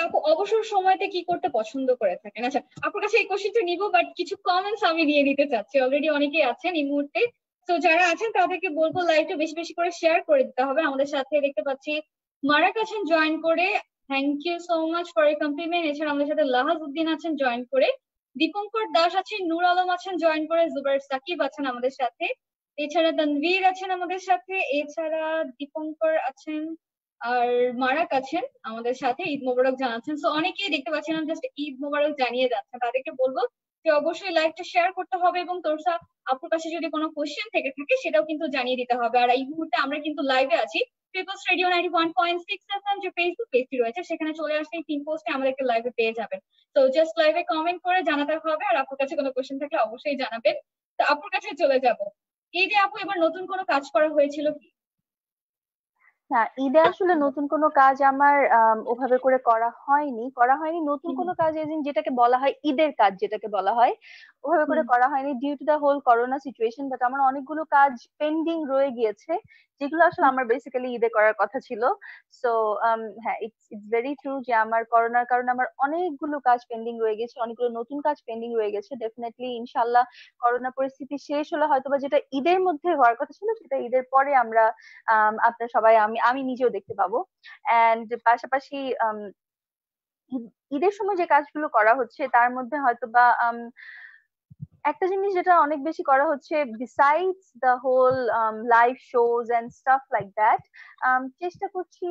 আপু অবসর সময়তে কি করতে পছন্দ করে থাকেন? আচ্ছা, আপনার কাছে এই কোশ্চেনটা নিব, বাট কিছু কমেন্টস আমি নিয়ে নিতে চাচ্ছি, অলরেডি অনেকেই আছেন এই মুহূর্তে। তো যারা আছেন তাদেরকে বলবো লাইভটা বেশি বেশি করে শেয়ার করে দিতে হবে। আমাদের সাথে দেখতে পাচ্ছি মারাক আছেন জয়েন করে, thank you so much for a compliment. এছাড়া আমাদের সাথে লাহাজ উদ্দিন আছেন জয়েন করে, দীপঙ্কর দাস আছেন, নূর আলম আছেন জয়েন করে, জুবাইর সাকিব আছেন আমাদের সাথে, এছাড়া তানভীর আছেন আমাদের সাথে, এছাড়া দীপঙ্কর আছেন, আর মারাক আছেন আমাদের সাথে, ঈদ মোবারক জানাচ্ছেন। তো অনেকেই দেখতে পাচ্ছিলাম জাস্ট ঈদ মোবারক জানিয়ে যাচ্ছে, তাদেরকে বলবো যে অবশ্যই লাইভটা শেয়ার করতে হবে এবং তোরসা আপুর কাছে যদি কোনো কোশ্চেন থেকে থাকে সেটাও কিন্তু জানিয়ে দিতে হবে। আর এই মুহূর্তে আমরা কিন্তু লাইভে আছি পিপলস রেডিও 91.6 এফএম, যে ফেসবুক পেজটি রয়েছে সেখানে চলে আসলে পিন পোস্টে আমাদেরকে লাইভে পেয়ে যাবেন। তো জাস্ট লাইভে কমেন্ট করে জানাতে হবে, আর আপুর কাছে কোনো কোশ্চেন থাকলে অবশ্যই জানাবেন। তো আপুর কাছে চলে যাব, এই যে আপু এবার নতুন কোনো কাজ করা হয়েছিল কি? না, ঈদে আসলে নতুন কোনো কাজ আমার ওভাবে করে করা হয়নি নতুন কোনো কাজ, যেটাকে বলা হয় ঈদের কাজ যেটাকে বলা হয় ওভাবে করে করা হয়নি due to the whole corona situation. But আমার অনেকগুলো কাজ পেন্ডিং রয়ে গিয়েছে যেগুলো আসলে আমার বেসিক্যালি ঈদে করার কথা ছিল। সো হ্যাঁ, ইটস ভেরি ট্রু যে আমার করোনার কারণে আমার অনেকগুলো কাজ পেন্ডিং রয়ে গেছে, অনেকগুলো নতুন কাজ পেন্ডিং রয়ে গেছে। ডেফিনেটলি ইনশাল্লাহ করোনা পরিস্থিতি শেষ হলে হয়তোবা যেটা ঈদের মধ্যে হওয়ার কথা ছিল সেটা ঈদের পরে আমরা আপনার সবাই আমি আমি নিজেও দেখতে পাবো। এন্ড পাশাপাশি ঈদের সময় যে কাজগুলো করা হচ্ছে তার মধ্যে হয়তোবা একটা জিনিস যেটা অনেক বেশি করা হচ্ছে besides the whole live shows and stuff like that, চেষ্টা করছি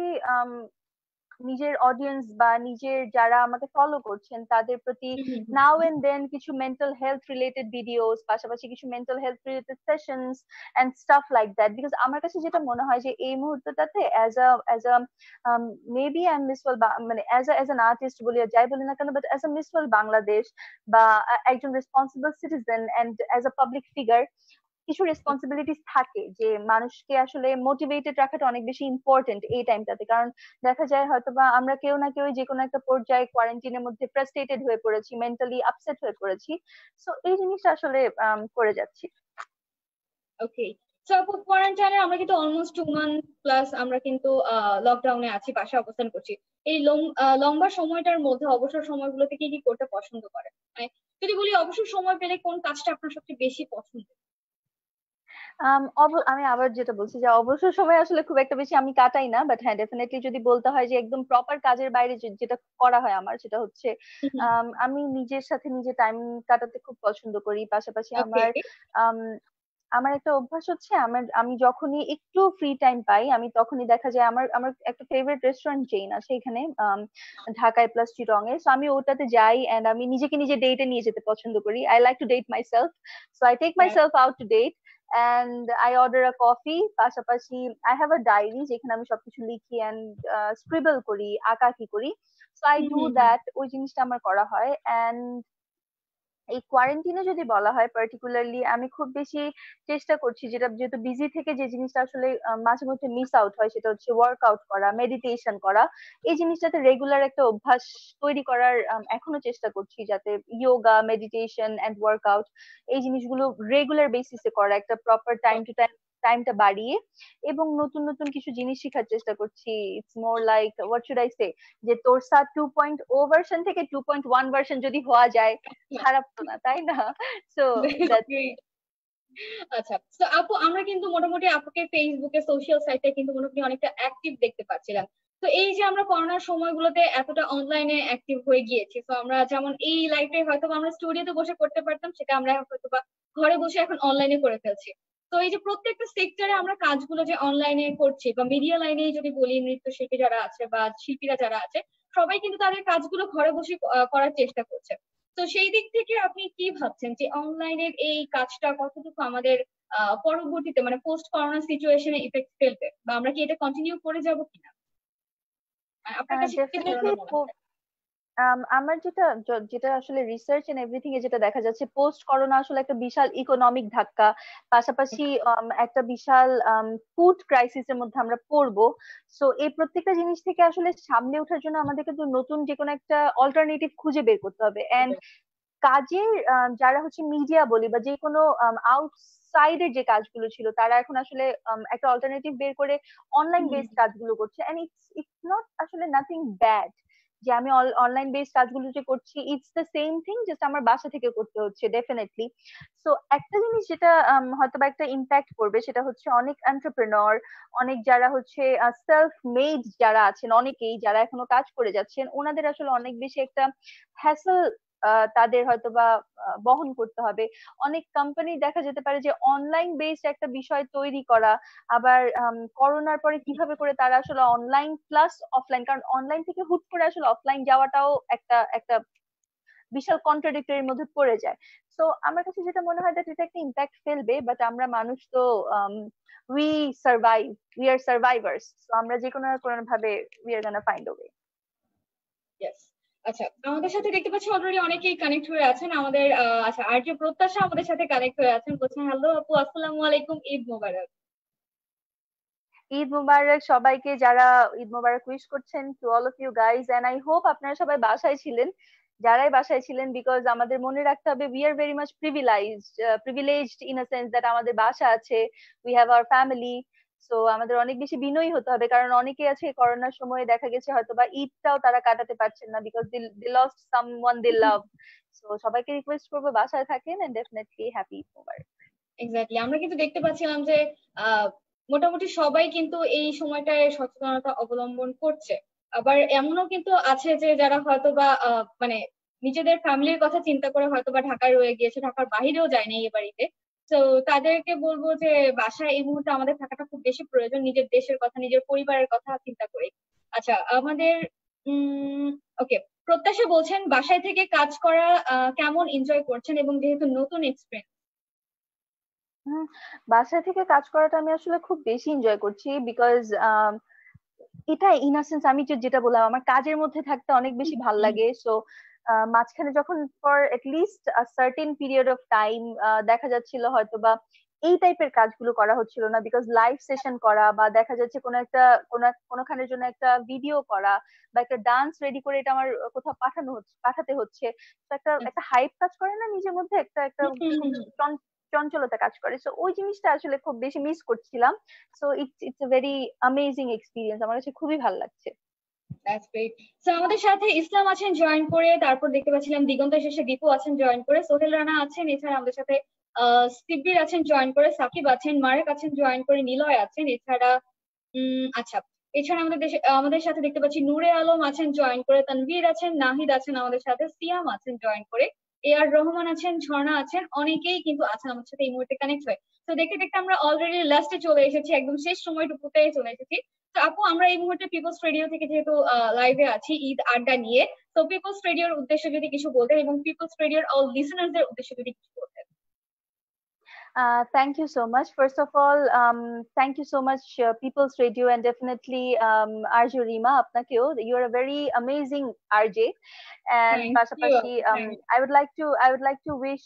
নিজের অডিয়েন্স বা নিজের যারা আমাকে ফলো করছেন তাদের প্রতি নাও এন্ড দেন কিছু মেন্টাল হেলথ রিলেটেড ভিডিওস, পাশাপাশি কিছু mental health related sessions and stuff like that. Because আমার কাছে যেটা মনে হয় যে এই মুহূর্তটাতে as a maybe I am Miss World, মানে অ্যাজ অ্যান আর্টিস্ট বলি আর যাই বলি না কেন, but as a Miss World Bangladesh বা একজন responsible citizen and as a public figure, কিছু রেসপন্সিবিলিটিস থাকে যে মানুষকে আসলে মোটিভেটেড রাখাটা অনেক বেশি ইম্পর্টেন্ট এই টাইমটাতে। কারণ দেখা যায় হয়তোবা আমরা কেউ না কেউ যে কোনো একটা পর্যায়ে কোয়ারেন্টিনের মধ্যে ফ্রাস্ট্রেটেড হয়ে পড়েছি, মেন্টালি আপসেট হয়ে পড়েছি। সো এই জিনিসটা আসলে করে যাচ্ছি। ওকে, সো আপু কোয়ারেন্টাইনে আমরা কিন্তু অলমোস্ট 2 মান্থ প্লাস আমরা কিন্তু লকডাউনে আছি, বাসায় অবস্থান করছি। এই লম্বা সময়টার মধ্যে অবসর সময়গুলোতে কি কি করতে পছন্দ করেন? মানে যদি বলি অবসর সময় পেলে কোন কাজটা আপনার সবচেয়ে বেশি পছন্দ? আমি আবার যেটা বলছি যে অবসর সময় আসলে খুব একটা বেশি আমি কাটাই না, বাট হ্যাঁ ডেফিনেটলি যদি বলতে হয় যে একদম প্রপার কাজের বাইরে যেটা করা হয় আমার, সেটা হচ্ছে আমি নিজের সাথে নিজে টাইম কাটাতে খুব পছন্দ করি। পাশাপাশি ওকে। আম, আমার একটা অভ্যাস হচ্ছে, আমি যখনই একটু ফ্রি টাইম পাই আমি তখনই দেখা যায় আমার আমার একটা ফেভারিট রেস্টুরেন্ট চেইন আছে এখানে ঢাকায় প্লাস চিটং এ। সো আমি ওটাতে যাই এন্ড আমি নিজেকে নিজে ডেটে নিয়ে যেতে পছন্দ করি। I like to date myself, so I take myself out to date and I order a coffee, পাশাপাশি I have a diary যেখানে আমি সবকিছু লিখি and scribble করি, আঁকাআঁকি করি। so I do that, ওই জিনিসটা আমার করা হয়। and এই কোয়ারেন্টিনে যদি বলা হয় পার্টিকুলারলি, আমি খুব বেশি চেষ্টা করছি, যেটা যেহেতু বিজি থেকে যে জিনিসটা আসলে মাঝে মধ্যে মিস আউট হয়, সেটা হচ্ছে ওয়ার্কআউট করা, মেডিটেশন করা। এই জিনিসটাতে রেগুলার একটা অভ্যাস তৈরি করার এখনো চেষ্টা করছি, যাতে ইয়োগা, মেডিটেশন এন্ড ওয়ার্কআউট এই জিনিসগুলো রেগুলার বেসিসে করা, একটা প্রপার টাইম টু টাইম টাইমটা বাড়িয়ে, এবং নতুন নতুন কিছু জিনিস শেখার চেষ্টা করছি। It's more like what should I সে, যে তোরসা 2.0 ভার্সন থেকে 2.1 ভার্সন যদি হওয়া যায়, খারাপ তো না, তাই না? সো দ্যাটস আচ্ছা, তো আপু আমরা কিন্তু মোটামুটি আপুকে ফেসবুকে, সোশ্যাল সাইটে কিন্তু মোটামুটি অনেকটা অ্যাক্টিভ দেখতে পাচ্ছিলাম। তো এই যে আমরা করোনার সময়গুলোতে এতটা অনলাইনে অ্যাক্টিভ হয়ে গিয়েছি, তো আমরা যেমন এই লাইফে হয়তো আমরা স্টুডিওতে বসে করতে পারতাম, সেটা আমরা হয়তো বা ঘরে বসে এখন অনলাইনে করে ফেলছি। তো এই যে প্রত্যেকটা সেক্টরে আমরা কাজগুলো যে অনলাইনে করছি, বা মিডিয়া লাইনে যদি বলি, নৃত্যশিল্পী যারা আছে বা শিল্পীরা যারা আছে, সবাই কিন্তু তাদের কাজগুলো ঘরে বসে করার চেষ্টা করছে। তো সেই দিক থেকে আপনি কি ভাবছেন যে অনলাইনের এই কাজটা কতটুকু আমাদের পরবর্তীতে মানে পোস্ট করোনা সিচুয়েশনে ইফেক্ট ফেলবে, বা আমরা কি এটা কন্টিনিউ করে যাব কিনা? আপনার কাছে কি ডেফিনেটলি। ধারণা মনে হয়? আমার যেটা যেটা আসলে রিসার্চ এন্ড এভরিথিং এ যেটা দেখা যাচ্ছে, পোস্ট করোনা আসলে একটা বিশাল ইকোনমিক ধাক্কা, পাশাপাশি একটা বিশাল ফুড ক্রাইসিসের মধ্যে আমরা পড়বো। সো এই প্রত্যেকটা জিনিস থেকে আসলে সামনে ওঠার জন্য আমাদের কিন্তু নতুন যে কোনো একটা অল্টারনেটিভ খুঁজে বের করতে হবে। এন্ড কাজের যারা হচ্ছে মিডিয়া বলি বা যে কোনো আউটসাইডের যে কাজগুলো ছিল, তারা এখন আসলে একটা অল্টারনেটিভ বের করে অনলাইন বেসড কাজগুলো করছে। এন্ড ইটস ইটস নট আসলে নাথিং ব্যাড যে আমি অনলাইন বেসড কাজগুলো যে করছি, it's the same thing, just আমার বাসা থেকে করতে হচ্ছে ডেফিনেটলি। সো একটা জিনিস যেটা হয়তো বা একটা ইম্প্যাক্ট করবে, সেটা হচ্ছে অনেক এন্টারপ্রেনর, অনেক যারা হচ্ছে সেলফ মেড যারা আছেন, অনেকেই যারা এখনো কাজ করে যাচ্ছেন, ওনাদের আসলে অনেক বেশি একটা হ্যাসেল তাদের হয়তো বা বহন করতে হবে। অনেক কোম্পানি দেখা যেতে পারে যে অনলাইন বেসড একটা বিষয় তৈরি করা, আবার করোনার পরে কিভাবে করে তারা আসলে অনলাইন প্লাস অফলাইন, কারণ অনলাইন থেকে হুট করে আসলে অফলাইন যাওয়াটাও একটা একটা বিশাল কন্ট্রাডিক্টরির মধ্যে পড়ে যায়। তো আমার কাছে যেটা মনে হয় that এটা একটা ইম্প্যাক্ট ফেলবে, বাট আমরা মানুষ তো we survive, we are survivors. তো আমরা যে কোনো না কোনো ভাবে we are gonna find a way. Yes. আচ্ছা, আমাদের সাথে দেখতে পাচ্ছি অলরেডি অনেকেই কানেক্ট হয়ে আছেন আমাদের। আচ্ছা, আর যে প্রত্যাশা আমাদের সাথে কানেক্ট হয়ে আছেন, বলছেন হ্যালো আপু, আসসালামু আলাইকুম, ঈদ মোবারক। ঈদ মুবারক সবাইকে, যারা ঈদ মুবারক উইশ করছেন to all of you guys. And I hope আপনারা সবাই বাসায় ছিলেন, যারাই বাসায় ছিলেন, বিকজ আমাদের মনে রাখতে হবে we are very much privileged in a sense that আমাদের বাসা আছে, we have our family. So আমাদের অনেক বেশি বিনয়ী হতে হবে, কারণ অনেকে আছে করোনার সময় দেখা গেছে হয়তো বা ঈদটাও তারা কাটাতে পারছেন না, because they lost someone they love. So সবাইকে রিকোয়েস্ট করবো বাসায় থাকেন, and definitely happy Eid Mubarak. Exactly, আমরা কিন্তু দেখতে পাচ্ছিলাম যে আহ মোটামুটি সবাই কিন্তু এই সময়টায় সচেতনতা অবলম্বন করছে। আবার এমনও কিন্তু আছে যে যারা হয়তো বা মানে নিজেদের ফ্যামিলির কথা চিন্তা করে হয়তো বা ঢাকায় রয়ে গিয়েছে, ঢাকার বাইরেও যায় নাই এ বাড়িতে। তো তাদেরকে বলবো যে বাসায় এই মুহূর্তে আমাদের থাকাটা খুব বেশি প্রয়োজন, নিজের দেশের কথা, নিজের পরিবারের কথা চিন্তা করে। আচ্ছা আমাদের ওকে, প্রত্যাশা বলছেন বাসায় থেকে কাজ করা কেমন এনজয় করছেন এবং যেহেতু নতুন এক্সপিরিয়েন্স। বাসা থেকে কাজ করাটা আমি আসলে খুব বেশি এনজয় করছি, বিকজ এটা ইন আ সেন্স আমি যেটা বললাম আমার কাজের মধ্যে থাকতে অনেক বেশি ভাল লাগে। সো মাঝখানে যখন for least certain period of time দেখা যাচ্ছিল হয়তো বা এই টাইপের কাজগুলো করা হচ্ছিল না, বিকজ লাইভ সেশন করা বা দেখা যাচ্ছে কোনো একটা কোনোখানের জন্য একটা ভিডিও করা বা একটা ডান্স রেডি করে এটা আমার কোথাও পাঠাতে হচ্ছে। তো একটা একটা হাইপ কাজ করে না নিজের মধ্যে, একটা একটা খুব চঞ্চলতা কাজ করে। সো ওই জিনিসটা আসলে খুব বেশি মিস করছিলাম। So it's a very amazing experience, আমার কাছে খুবই ভালো লাগছে। That's great. সো আমাদের সাথে ইসলাম আছেন জয়েন করে, তারপর দেখতে পাচ্ছিলাম দিগন্তের শেষে দীপু আছেন জয়েন করে, সোহেল রানা আছেন, এছাড়া আমাদের সাথে শিববির আছেন জয়েন করে, সাকিব আছেন, মারেক আছেন জয়েন করে, নিলয় আছেন, এছাড়া আচ্ছা, এছাড়া আমাদের সাথে দেখতে পাচ্ছি নূরে আলম আছেন জয়েন করে, তানভীর আছেন, নাহিদ আছেন আমাদের সাথে, সিয়াম আছেন জয়েন করে, এ আর রহমান আছেন, ঝর্ণা আছেন, অনেকেই কিন্তু আছেন আমাদের সাথে এই মুহূর্তে কানেক্ট হয়ে। তো দেখতে দেখতে আমরা অলরেডি লাস্টে চলে এসেছি, একদম শেষ সময়টুকুতে চলে এসেছি। তো আপু আমরা এই মুহূর্তে পিপলস রেডিও থেকে যেহেতু লাইভে আছি ঈদ আড্ডা নিয়ে, তো পিপলস রেডিওর উদ্দেশ্যে যদি কিছু বলতেন এবং পিপলস রেডিওর অল লিসনারদের উদ্দেশ্যে যদি কিছু বলতেন। Thank you so much. First of all, thank you so much, People's Radio, and definitely RJ Rima, apnakeo. You are a very amazing RJ. And Thank you. Pashapashi, I would like to wish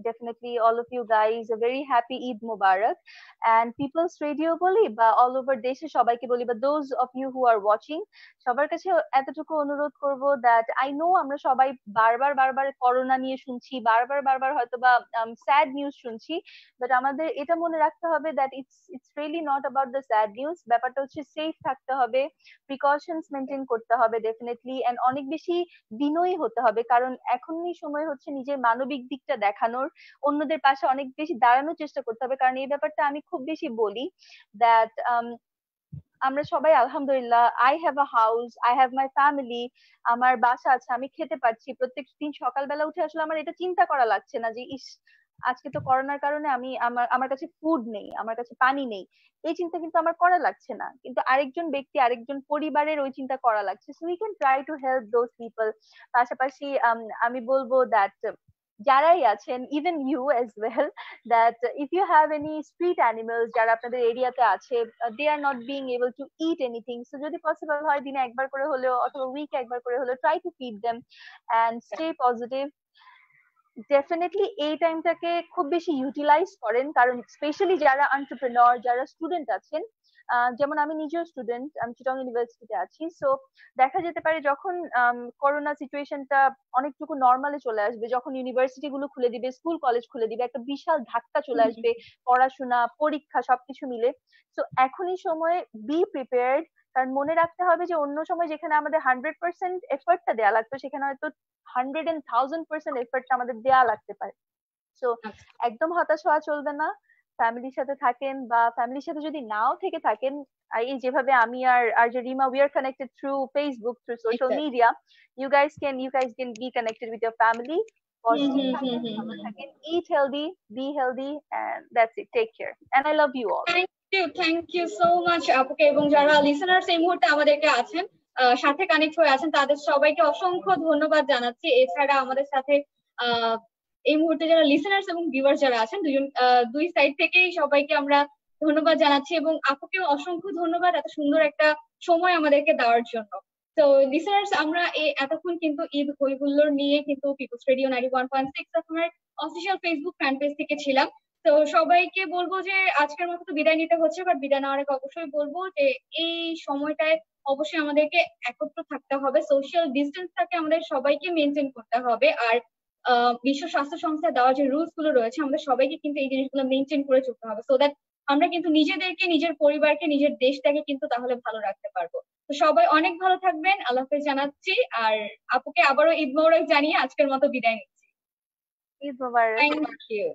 definitely all of you guys a very happy Eid Mubarak. And People's Radio boli ba all over deshe shobaike boli ba those of you who are watching, সবার কাছে এতটুকু অনুরোধ করব দ্যাট আই নো আমরা সবাই বারবার বারবার করোনা নিয়ে শুনছি, বারবার বারবার হয়তো বা স্যাড নিউজ শুনছি, বাট আমাদের এটা মনে রাখতে হবে that it's really not about the sad news. ব্যাপারটা হচ্ছে সেফ থাকতে হবে, প্রিকশনস মেনটেন করতে হবে ডেফিনেটলি, এন্ড অনেক বেশি বিনয়ী হতে হবে, কারণ এখনই সময় হচ্ছে নিজের মানবিক দিকটা দেখানোর, অন্যদের পাশে অনেক বেশি দাঁড়ানোর চেষ্টা করতে হবে। কারণ এই ব্যাপারটা আমি খুব বেশি বলি দ্যাট আমরা সবাই আলহামদুলিল্লাহ, I have a house, I have my family, আমার বাসা আছে, আমি খেতে পারছি। প্রত্যেক দিন সকালবেলা উঠে আসলে আমার এটা চিন্তা করা লাগছে না যে ইস আজকে তো করোনার কারণে আমি আমার আমার কাছে ফুড নেই, আমার কাছে পানি নেই। এই চিন্তা কিন্তু আমার করা লাগছে না, কিন্তু আরেকজন ব্যক্তি, আরেকজন পরিবারের ওই চিন্তা করা লাগছে। So we can try to help those people. পাশাপাশি আমি বলবো দ্যাট যারাই আছেন, even you as well, that if you have any street animals যারা আপনাদের এরিয়াতে আছে, they are not being able to eat anything, so যদি পসিবল হয় দিনে একবার করে হলেও অথবা উইকে একবার করে হলেও try to feed them and stay positive. Definitely এই টাইমটাকে খুব বেশি ইউটিলাইজ করেন, কারণ স্পেশালি যারা এন্টারপ্রেনার, যারা স্টুডেন্ট আছেন, যেমন আমি নিজেও স্টুডেন্ট, আমি চিটং ইউনিভার্সিটিতে আছি। সো দেখা যেতে পারে যখন করোনা সিচুয়েশনটা অনেকটুকু নর্মালে চলে আসবে, যখন ইউনিভার্সিটি গুলো খুলে দিবে, স্কুল কলেজ খুলে দিবে, একটা বিশাল ধাক্কা চলে আসবে পড়াশোনা পরীক্ষা সবকিছু মিলে। তো এখনই সময় বি প্রিপেয়ার্ড, কারণ মনে রাখতে হবে যে অন্য সময় যেখানে আমাদের 100% এফর্টটা দেওয়া লাগতো, সেখানে হয়তো 100,000% এফর্টটা আমাদের দেওয়া লাগতে পারে। সো একদম হতাশ হওয়া চলবে না, ফ্যামিলির সাথে থাকেন, বা ফ্যামিলির সাথে যদি নাও থেকে থাকেন, এই যেভাবে আমি আর যে Rima, we are connected through Facebook, through social media, you guys can be connected with your family. Positive থাকেন, ভালো থাকেন, eat healthy, be healthy, and that's it. Take care, and I love you all. Thank you so much আপুকে, এবং যারা লিসেনার্স এই মুহূর্তে আমাদেরকে আছেন সাথে কানেক্ট হয়ে আছেন তাদের সবাইকে অসংখ্য ধন্যবাদ জানাচ্ছি। এছাড়া আমাদের সাথে এই মুহূর্তে যারা লিসেনার্স এবং ভিউয়ার্স যারা আছেন দুই সাইড থেকেই সবাইকে আমরা ধন্যবাদ জানাচ্ছি, এবং আপুকেও অসংখ্য ধন্যবাদ এত সুন্দর একটা সময় আমাদেরকে দেওয়ার জন্য। তো লিসেনার্স আমরা এতক্ষণ কিন্তু ঈদ হই হুল্লোড় নিয়ে কিন্তু পিপলস রেডিও 91.6 এর অফিসিয়াল ফেসবুক ফ্যান পেজ থেকে ছিলাম। তো সবাইকে বলবো যে আজকের মতো তো বিদায় নিতে হচ্ছে, বাট বিদায় নেওয়ার আগে অবশ্যই বলবো যে এই সময়টায় অবশ্যই আমাদেরকে একত্র থাকতে হবে, সোশ্যাল ডিস্টেন্সটাকে আমাদের সবাইকে মেনটেন করতে হবে। আর বিশ্ব স্বাস্থ্য সংস্থা দেওয়া যে রুলস গুলো রয়েছে আমাদের সবাইকে কিন্তু এই জিনিসগুলো মেনটেন করে চলতে হবে, সো দ্যাট আমরা কিন্তু নিজেদেরকে, নিজের পরিবারকে, নিজের দেশটাকে কিন্তু তাহলে ভালো রাখতে পারবো। তো সবাই অনেক ভালো থাকবেন, আল্লাহ হাফেজ জানাচ্ছি। আর আপুকে আবারও ঈদ মোবারক জানিয়ে আজকের মতো বিদায় নিচ্ছি। ঈদ মোবারক। Thank you.